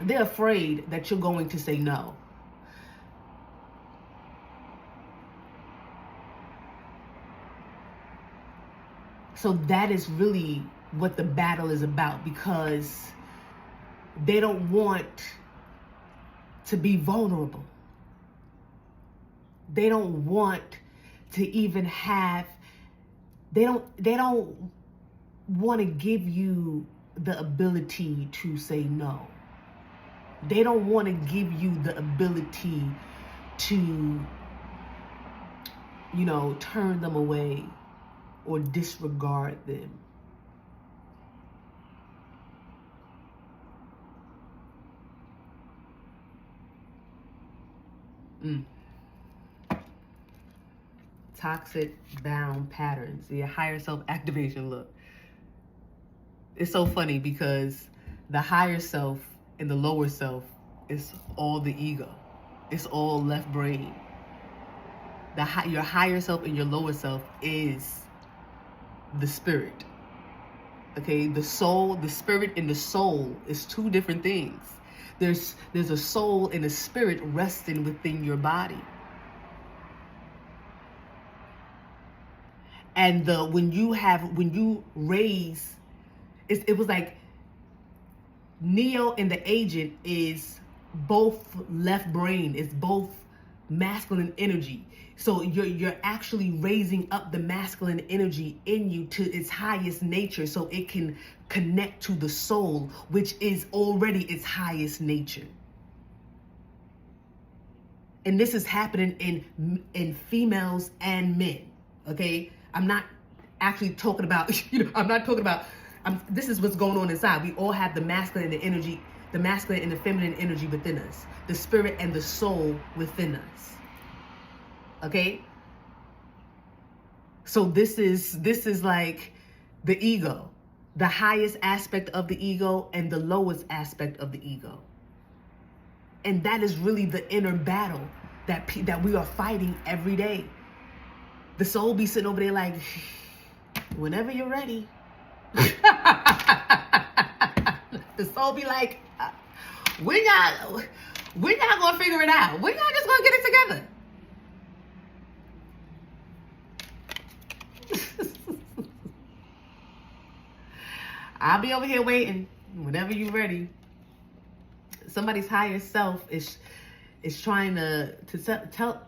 They're afraid that you're going to say no. So that is really what the battle is about, because they don't want to be vulnerable. They don't want to even have, they don't want to give you the ability to say no. They don't want to give you the ability to, turn them away or disregard them. Toxic bound patterns. Your higher self activation. Look, it's so funny because the higher self and the lower self is all the ego. It's all left brain. Your higher self and your lower self is the spirit. Okay, the soul, the spirit and the soul is two different things. There's a soul and a spirit resting within your body. And when you raise, it was like Neo and the agent is both left brain, it's both masculine energy. So you're actually raising up the masculine energy in you to its highest nature so it can connect to the soul, which is already its highest nature. And this is happening in females and men, okay? I'm not actually talking about, this is what's going on inside. We all have the masculine and the energy, the masculine and the feminine energy within us, the spirit and the soul within us. Okay? So this is like the ego, the highest aspect of the ego and the lowest aspect of the ego. And that is really the inner battle that we are fighting every day. The soul be sitting over there like, whenever you're ready. The soul be like, we're not gonna figure it out. We're not just gonna get it together. I'll be over here waiting whenever you're ready. Somebody's higher self is trying to tell.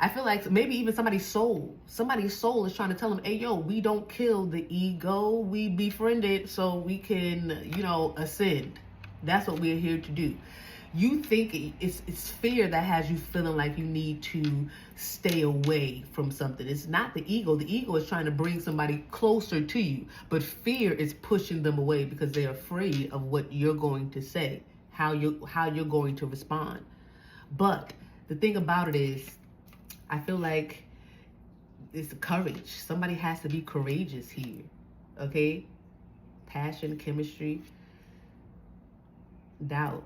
I feel like maybe even somebody's soul is trying to tell them, hey, yo, we don't kill the ego. We befriend it so we can, ascend. That's what we're here to do. You think it's fear that has you feeling like you need to stay away from something. It's not the ego. The ego is trying to bring somebody closer to you. But fear is pushing them away because they're afraid of what you're going to say, how you're going to respond. But the thing about it is, I feel like it's courage. Somebody has to be courageous here, okay? Passion, chemistry, doubt.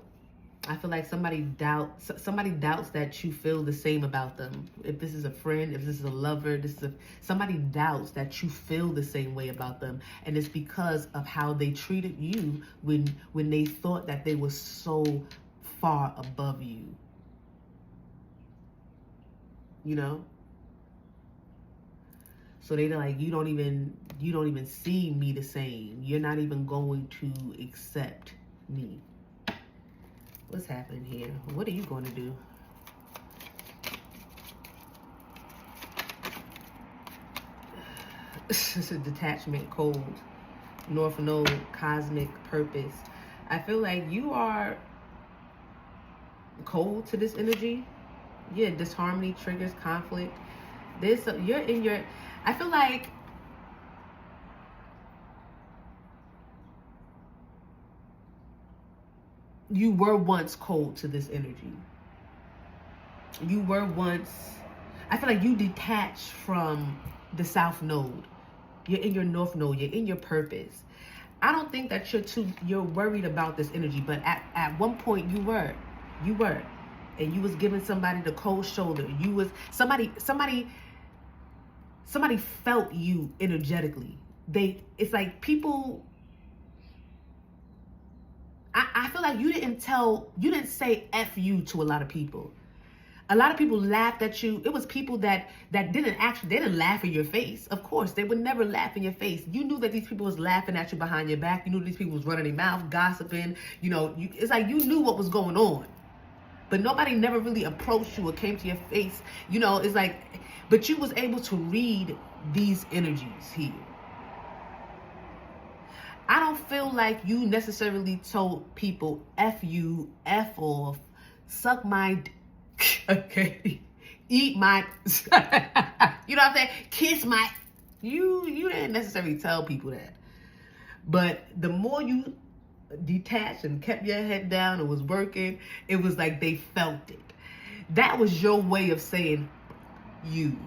I feel like somebody doubts that you feel the same about them. If this is a friend, if this is a lover, somebody doubts that you feel the same way about them, and it's because of how they treated you when they thought that they were so far above you. So they're like, you don't even see me the same. You're not even going to accept me. What's happening here? What are you going to do? This is detachment, cold, North Node, cosmic purpose. I feel like you are cold to this energy. Yeah, disharmony triggers conflict. I feel like you were once cold to this energy. I feel like you detached from the South Node. You're in your North Node. You're in your purpose. I don't think that you're worried about this energy, but at one point you were. And you was giving somebody the cold shoulder. You was somebody felt you energetically. It's like people. I feel like you didn't say F you to a lot of people. A lot of people laughed at you. It was people that didn't laugh in your face. Of course, they would never laugh in your face. You knew that these people was laughing at you behind your back. You knew these people was running their mouth, gossiping. It's like you knew what was going on. But nobody never really approached you or came to your face. It's like, but you was able to read these energies here. I don't feel like you necessarily told people, F you, F off, suck my, okay, eat my, you know what I'm saying? Kiss my, you didn't necessarily tell people that. But the more you detached and kept your head down and was working, it was like they felt it. That was your way of saying you.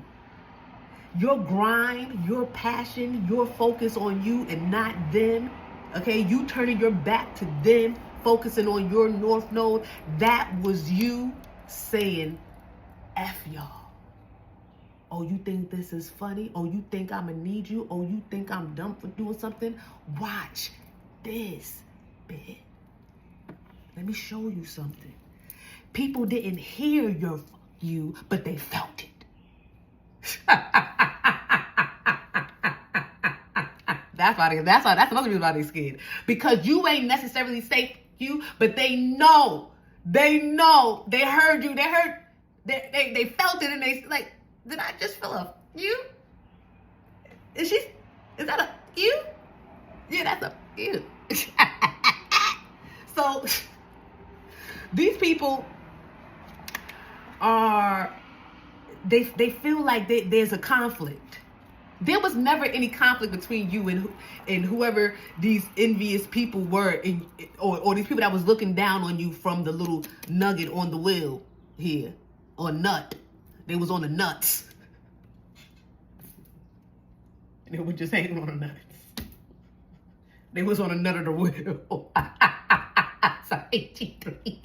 Your grind, your passion, your focus on you and not them. Okay, you turning your back to them, focusing on your north node. That was you saying, F y'all. Oh, you think this is funny? Oh, you think I'ma need you? Oh, you think I'm dumb for doing something? Watch this, bitch. Let me show you something. People didn't hear your you, but they felt it. That's another reason why they scared. Because you ain't necessarily say you, but they know. They heard you. They felt it, and they like, did I just feel a you? Is that a you? Yeah, that's a you. So these people are, they feel like there's a conflict. There was never any conflict between you and whoever these envious people were, or these people that was looking down on you from the little nugget on the wheel here, or nut. They was on the nuts. And they were just hanging on the nuts. They was on a nut of the wheel. Sorry, G3.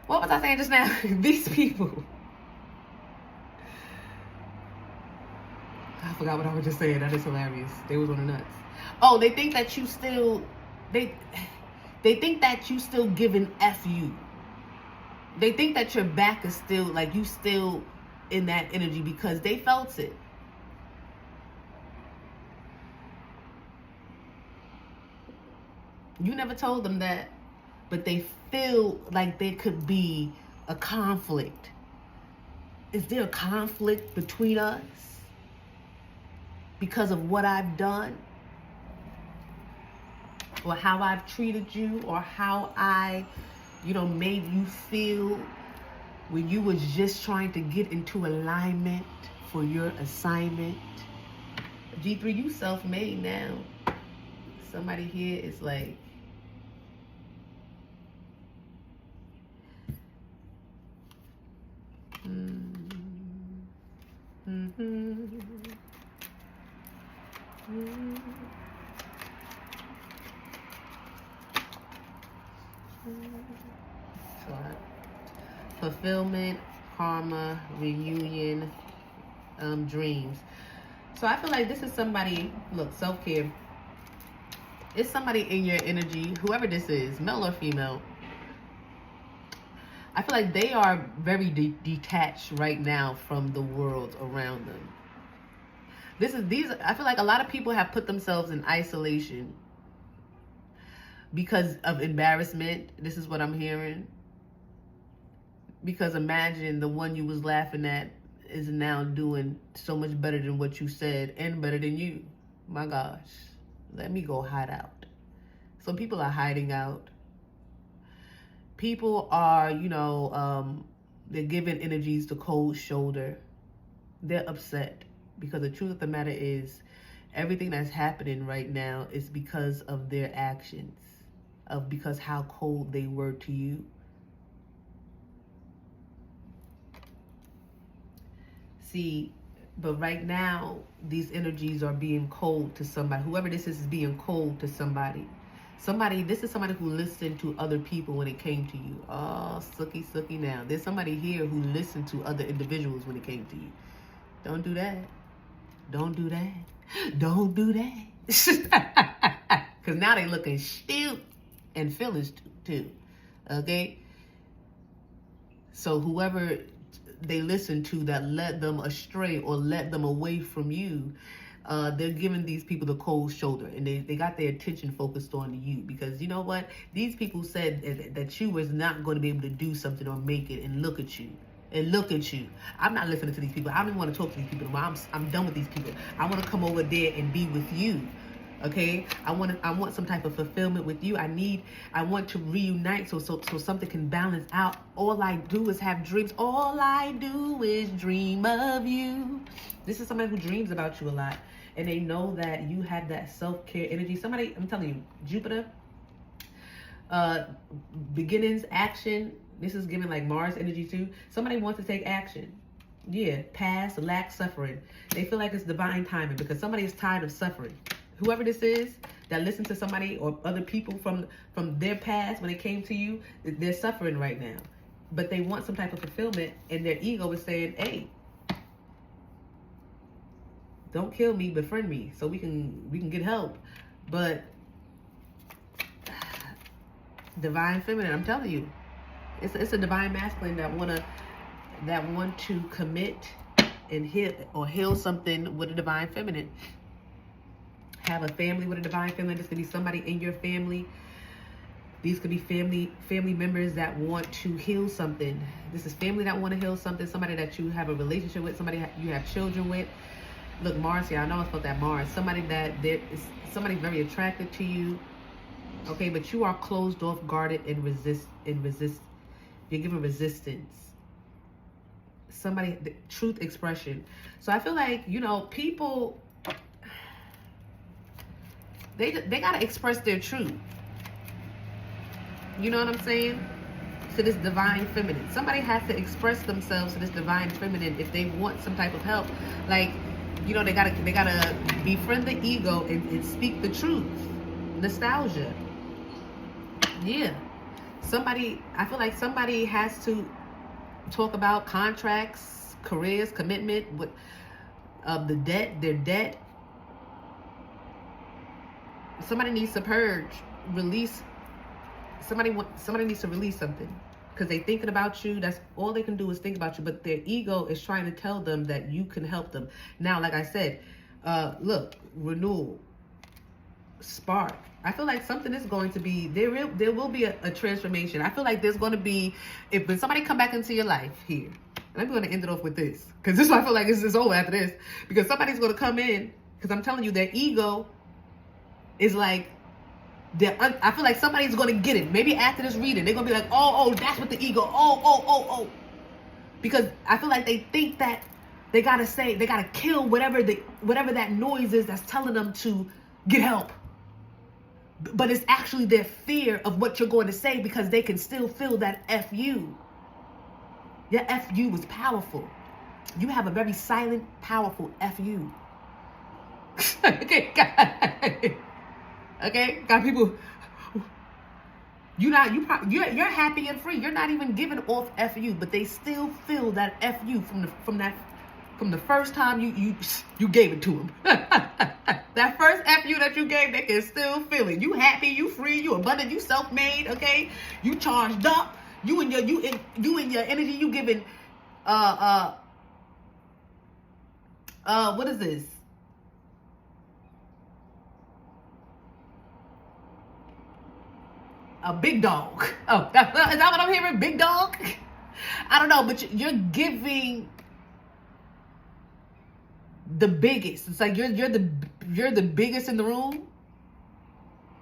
What was I saying just now? These people. I forgot what I was just saying. That is hilarious. They was on the nuts. Oh, they think that you still, they think that you still giving FU. They think that your back is still, like, you still in that energy because they felt it. You never told them that, but they feel like there could be a conflict. Is there a conflict between us because of what I've done, or how I've treated you, or how I, made you feel when you was just trying to get into alignment for your assignment? G3, you self-made now. Somebody here is like, fulfillment, karma, reunion, dreams. So I feel like this is somebody, look, self-care. It's somebody in your energy, whoever this is, male or female. I feel like they are very detached right now from the world around them. I feel like a lot of people have put themselves in isolation because of embarrassment. This is what I'm hearing. Because imagine the one you was laughing at is now doing so much better than what you said and better than you. My gosh, let me go hide out. Some people are hiding out. People are, they're giving energies the cold shoulder. They're upset because the truth of the matter is everything that's happening right now is because of their actions, because how cold they were to you. See, but right now, these energies are being cold to somebody. Whoever this is being cold to somebody. This is somebody who listened to other people when it came to you. Oh, sucky now. There's somebody here who listened to other individuals when it came to you. Don't do that. Don't do that. Don't do that. Because now they looking stupid and feeling too. Okay? So whoever they listen to that led them astray or led them away from you, they're giving these people the cold shoulder, and they got their attention focused on you, because you know what? These people said that you was not going to be able to do something or make it, and look at you. And look at you. I'm not listening to these people. I don't even want to talk to these people. I'm done with these people. I want to come over there and be with you. Okay, I want some type of fulfillment with you. I want to reunite so something can balance out. All I do is have dreams. All I do is dream of you. This is somebody who dreams about you a lot, and they know that you have that self-care energy. Somebody, I'm telling you, Jupiter, beginnings, action. This is giving like Mars energy too. Somebody wants to take action. Yeah, past, lack, suffering. They feel like it's divine timing because somebody is tired of suffering. Whoever this is that listens to somebody or other people from their past when they came to you, they're suffering right now. But they want some type of fulfillment, and their ego is saying, hey, don't kill me, befriend me so we can get help. But divine feminine, I'm telling you, it's a divine masculine that want to commit and heal something with a divine feminine. Have a family with a divine feminine. This could be somebody in your family. These could be family members that want to heal something. This is family that want to heal something. Somebody that you have a relationship with. Somebody you have children with. Look, Mars here. I know it's about that Mars. Somebody somebody very attracted to you. Okay, but you are closed off, guarded, and resist. You're giving resistance. Somebody, truth expression. So I feel like, you know, people, they gotta express their truth. You know what I'm saying? To this divine feminine. Somebody has to express themselves to this divine feminine if they want some type of help. Like, you know, they gotta befriend the ego and speak the truth. Nostalgia. Yeah. I feel like somebody has to talk about contracts, careers, commitment, with the debt, their debt. Somebody needs to purge, release. Somebody needs to release something because they're thinking about you. That's all they can do is think about you. But their ego is trying to tell them that you can help them. Now, like I said, look, renewal, spark. I feel like something is going to be there will be a transformation. I feel like there's going to be, when somebody come back into your life here, and I'm going to end it off with this because this I feel like it's over after this, because somebody's going to come in, because I'm telling you their ego is like, I feel like somebody's going to get it. Maybe after this reading, they're going to be like, oh, that's what the ego, oh. Because I feel like they think that they got to kill whatever that noise is that's telling them to get help. But it's actually their fear of what you're going to say, because they can still feel that FU. Your FU is powerful. You have a very silent, powerful FU. Okay, got people. You're happy and free. You're not even giving off FU, but they still feel that FU from the first time you gave it to them. That first FU that you gave, they can still feel it. You happy, you free, you abundant, you self-made, okay? You charged up. You and your energy, you giving what is this? A big dog. Oh, is that what I'm hearing? Big dog? I don't know, but you're giving the biggest. It's like you're the biggest in the room,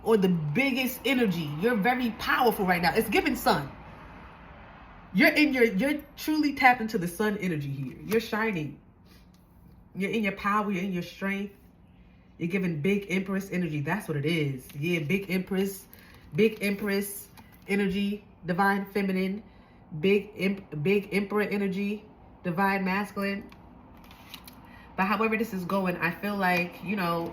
or the biggest energy. You're very powerful right now. It's giving sun. You're truly tapped into the sun energy here. You're shining. You're in your power. You're in your strength. You're giving big empress energy. That's what it is. Yeah, big empress energy, divine feminine, big emperor energy, divine masculine. But however this is going, I feel like, you know,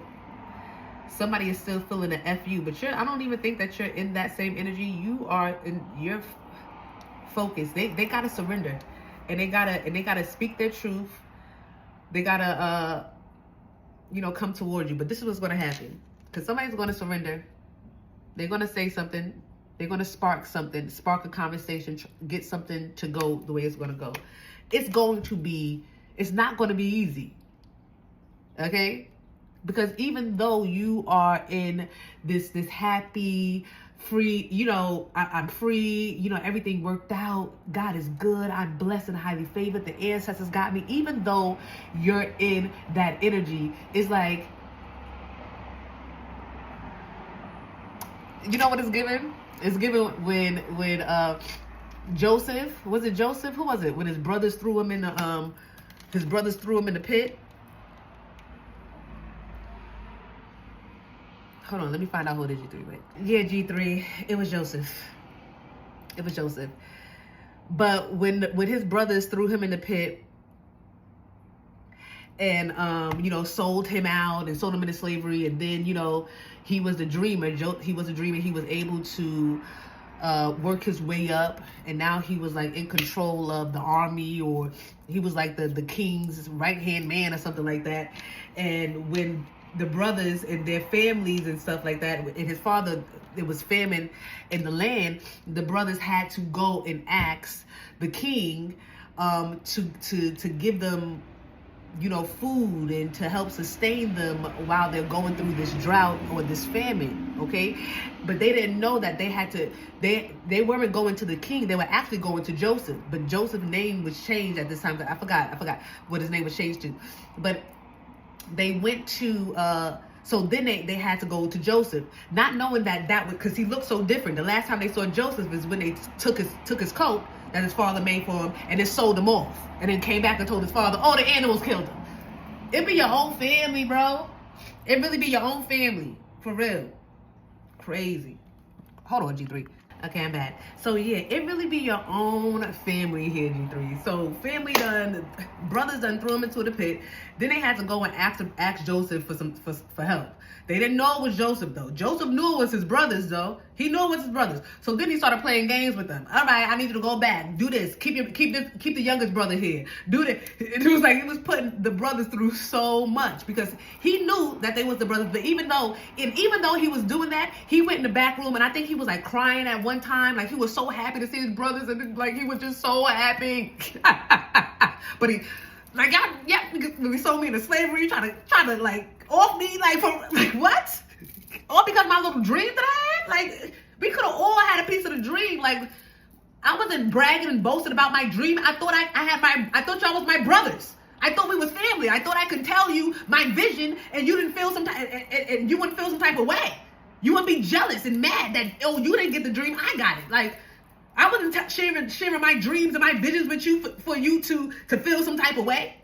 somebody is still feeling the FU, but I don't even think that you're in that same energy. You are in your focus. They gotta surrender, and they gotta speak their truth. They gotta you know, come towards you. But this is what's gonna happen, because somebody's gonna surrender. They're going to say something. They're going to spark something, spark a conversation, get something to go the way it's going to go. It's not going to be easy. Okay? Because even though you are in this happy, free, you know, I'm free, you know, everything worked out. God is good. I'm blessed and highly favored. The ancestors got me. Even though you're in that energy, it's like, you know what it's given? It's given when Joseph, was it Joseph? Who was it? When his brothers threw him in the pit. hold on, let me find out who it is, G3. Wait. Yeah, G3, it was Joseph. It was Joseph. But when his brothers threw him in the pit and, sold him out and sold him into slavery, and then, he was the dreamer. He was a dreamer. He was able to work his way up, and now he was like in control of the army, or he was like the king's right-hand man or something like that. And when the brothers and their families and stuff like that, and his father, it was famine in the land, the brothers had to go and ask the king to give them food and to help sustain them while they're going through this drought or this famine, okay? But they didn't know that they weren't going to the king, they were actually going to Joseph. But Joseph's name was changed at this time. I forgot what his name was changed to. But they went to so then they had to go to Joseph, not knowing that was because he looked so different. The last time they saw Joseph is when they took his coat that his father made for him and then sold him off, and then came back and told his father, oh, the animals killed him. It be your own family, bro. It really be your own family, for real. Crazy. Hold on, G3. Okay, I'm back. So yeah, it really be your own family here, G3. So family brothers done threw him into the pit. Then they had to go and ask Joseph for help. They didn't know it was Joseph though. Joseph knew it was his brothers though. He knew it was his brothers. So then he started playing games with them. All right, I need you to go back. Do this. Keep the youngest brother here. Do this. It was like he was putting the brothers through so much because he knew that they was the brothers. But even though he was doing that, he went in the back room, and I think he was like crying at one time. Like he was so happy to see his brothers, and like he was just so happy. But he, like, yeah, when we sold me into slavery, trying to like off me, like what? All because of my little dream that I had? Like, we could have all had a piece of the dream. Like, I wasn't bragging and boasting about my dream. I thought I thought y'all was my brothers. I thought we was family. I thought I could tell you my vision, and you didn't feel and you wouldn't feel some type of way. You wouldn't be jealous and mad that, oh, you didn't get the dream, I got it. Like, I wasn't sharing my dreams and my visions with you for you to feel some type of way.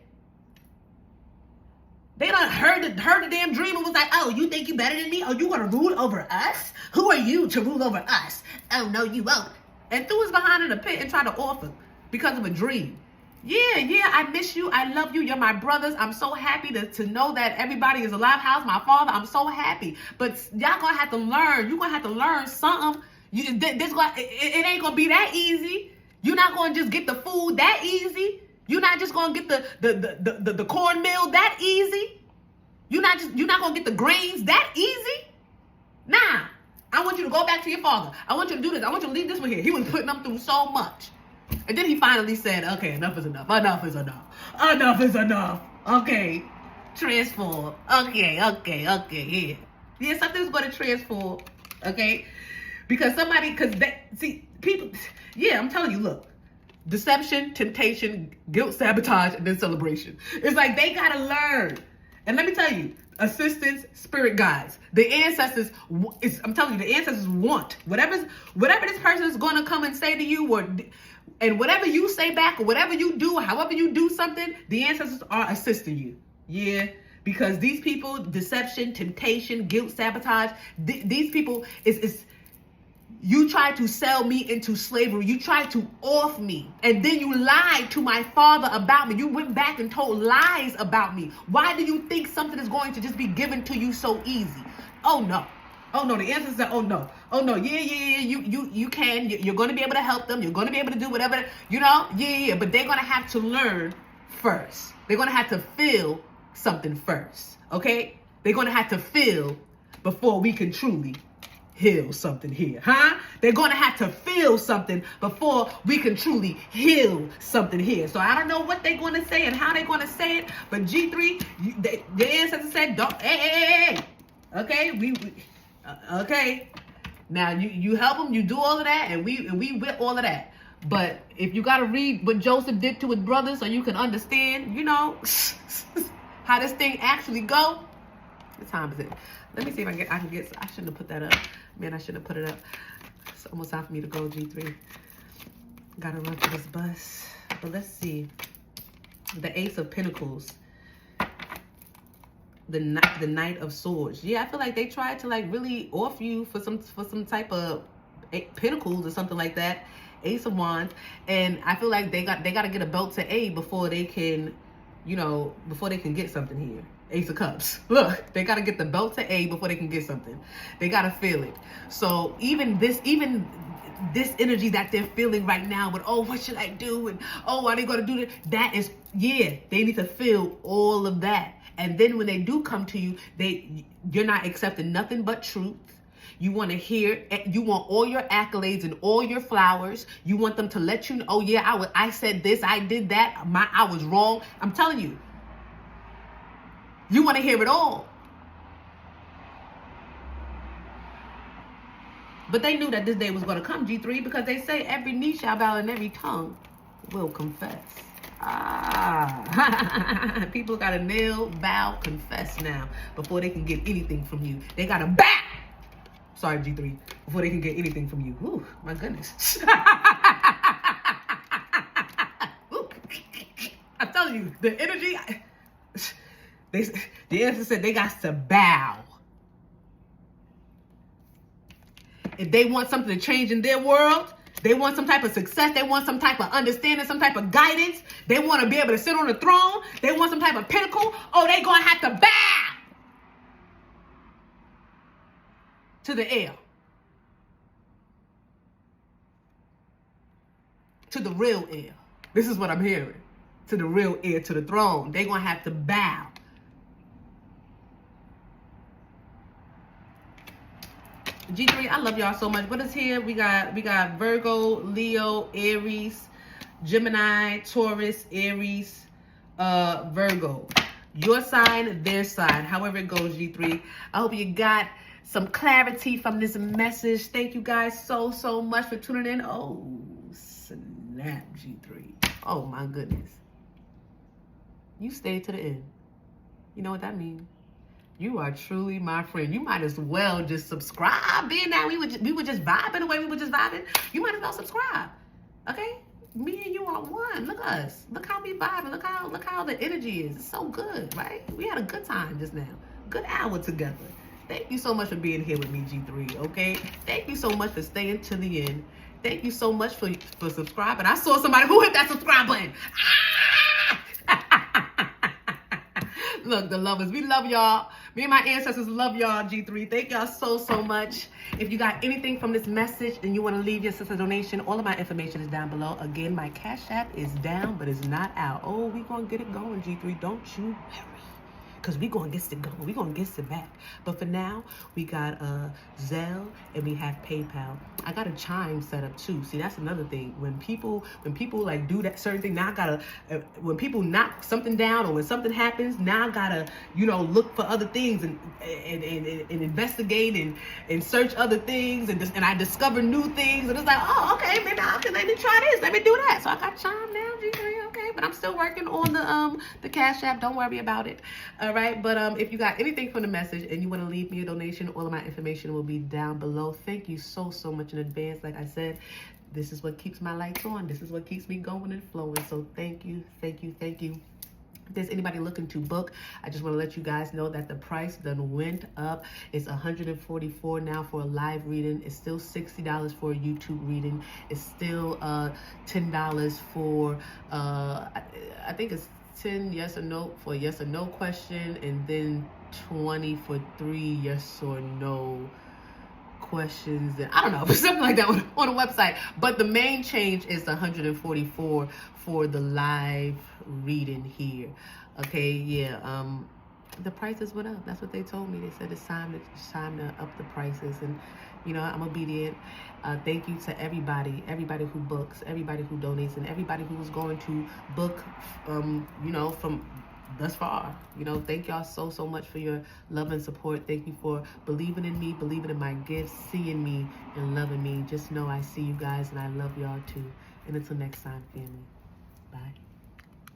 They done heard the damn dream and was like, oh, you think you better than me? Oh, you gonna rule over us? Who are you to rule over us? Oh, no, you won't. And threw us behind in a pit and tried to offer because of a dream. Yeah, I miss you. I love you. You're my brothers. I'm so happy to know that everybody is alive. How's my father? I'm so happy. But y'all gonna have to learn. You're gonna have to learn something. It ain't gonna be that easy. You're not gonna just get the food that easy. You're not just gonna get the cornmeal that easy. You're not gonna get the grains that easy. Nah. I want you to go back to your father. I want you to do this. I want you to leave this one here. He was putting them through so much. And then he finally said, okay, enough is enough. Enough is enough. Enough is enough. Okay. Transform. Okay, yeah. Yeah, something's going to transform. Okay? Because people, yeah, I'm telling you, look. Deception, temptation, guilt, sabotage, and then celebration. It's like they got to learn. And let me tell you, assistants, spirit guides, the ancestors, I'm telling you, the ancestors want whatever this person is going to come and say to you, and whatever you say back, or whatever you do, however you do something, the ancestors are assisting you. Yeah, because these people, deception, temptation, guilt, sabotage, these people you tried to sell me into slavery. You tried to off me. And then you lied to my father about me. You went back and told lies about me. Why do you think something is going to just be given to you so easy? Oh, no. Oh, no. The answer is that, oh, no. Oh, no. Yeah. You can. You're going to be able to help them. You're going to be able to do whatever. Yeah. But they're going to have to learn first. They're going to have to feel something first. Okay? They're going to have to feel before we can truly heal something here, huh? They're going to have to feel something before we can truly heal something here. So I don't know what they're going to say and how they're going to say it, but G3, the ancestors said, don't, hey. Okay, okay. Now you help them, you do all of that, and we with all of that. But if you got to read what Joseph did to his brothers so you can understand, how this thing actually go. What time is it? Let me see if I can get. I shouldn't have put that up. Man, I shouldn't have put it up. It's almost time for me to go, G3. Gotta run to this bus. But let's see. The Ace of Pentacles. the Knight of Swords. Yeah, I feel like they tried to like really offer you for some type of pentacles or something like that. Ace of Wands, and I feel like they got to get a belt to A before they can, before they can get something here. Ace of Cups. Look, they got to get the belt to A before they can get something. They got to feel it. So even this energy that they're feeling right now with, oh, what should I do? And, oh, are they going to do this? That is, yeah, they need to feel all of that. And then when they do come to you, you're not accepting nothing but truth. You want to hear, you want all your accolades and all your flowers. You want them to let you know, oh yeah, I said this, I did that, I was wrong. I'm telling you, you want to hear it all. But they knew that this day was going to come, G3, because they say every knee shall bow and every tongue will confess. People got to kneel, bow, confess now before they can get anything from you. They got to bow. Sorry, G3, before they can get anything from you. Ooh, my goodness. I'm telling you, the energy, the answer said they got to bow. If they want something to change in their world, they want some type of success, they want some type of understanding, some type of guidance, they want to be able to sit on the throne, they want some type of pinnacle, oh, they going to have to bow to the air, to the real air. This is what I'm hearing. To the real air, to the throne. They're going to have to bow. G3, I love y'all so much. What is here? We got Virgo, Leo, Aries, Gemini, Taurus, Aries, Virgo. Your sign, their sign. However it goes, G3. I hope you got some clarity from this message. Thank you guys so much for tuning in. Oh, snap, G3. Oh, my goodness. You stayed to the end. You know what that means? You are truly my friend. You might as well just subscribe. Being that we were just vibing the way we were just vibing, you might as well subscribe. Okay? Me and you are one. Look at us. Look how we vibing. Look how the energy is. It's so good, right? We had a good time just now. Good hour together. Thank you so much for being here with me, G3, okay? Thank you so much for staying to the end. Thank you so much for subscribing. I saw somebody who hit that subscribe button. Look, the lovers, we love y'all. Me and my ancestors love y'all, G3. Thank y'all so much. If you got anything from this message and you want to leave your sister donation, all of my information is down below. Again, my Cash App is down, but it's not out. Oh, we going to get it going, G3. Don't you worry. Because we going to get it going. we going to get it back. But for now, we got Zelle and we have PayPal. I got a chime set up too. See, that's another thing. When people like do that certain thing, now I got to, when people knock something down or when something happens, now I got to, look for other things and investigate and search other things and I discover new things. And it's like, oh, okay, maybe let me try this. Let me do that. So I got chime now, G3, okay. But I'm still working on the Cash App. Don't worry about it. All right, but if you got anything from the message and you want to leave me a donation, all of my information will be down below. Thank you so much in advance. Like I said, this is what keeps my lights on. This is what keeps me going and flowing. So thank you. If there's anybody looking to book, I just want to let you guys know that the price done went up. It's $144 now for a live reading. It's still $60 for a YouTube reading. It's still $10 for I think it's 10 yes or no for a yes or no question, and then 20 for 3 yes or no questions. And I don't know, something like that on the website. But the main change is $144 for the live reading here. Okay, yeah. The prices went up. That's what they told me. They said it's time to up the prices, and I'm obedient. Thank you to everybody who books, everybody who donates, and everybody who was going to book, from thus far. Thank y'all so much for your love and support. Thank you for believing in me, believing in my gifts, seeing me and loving me. Just know I see you guys and I love y'all too. And until next time, family. Bye.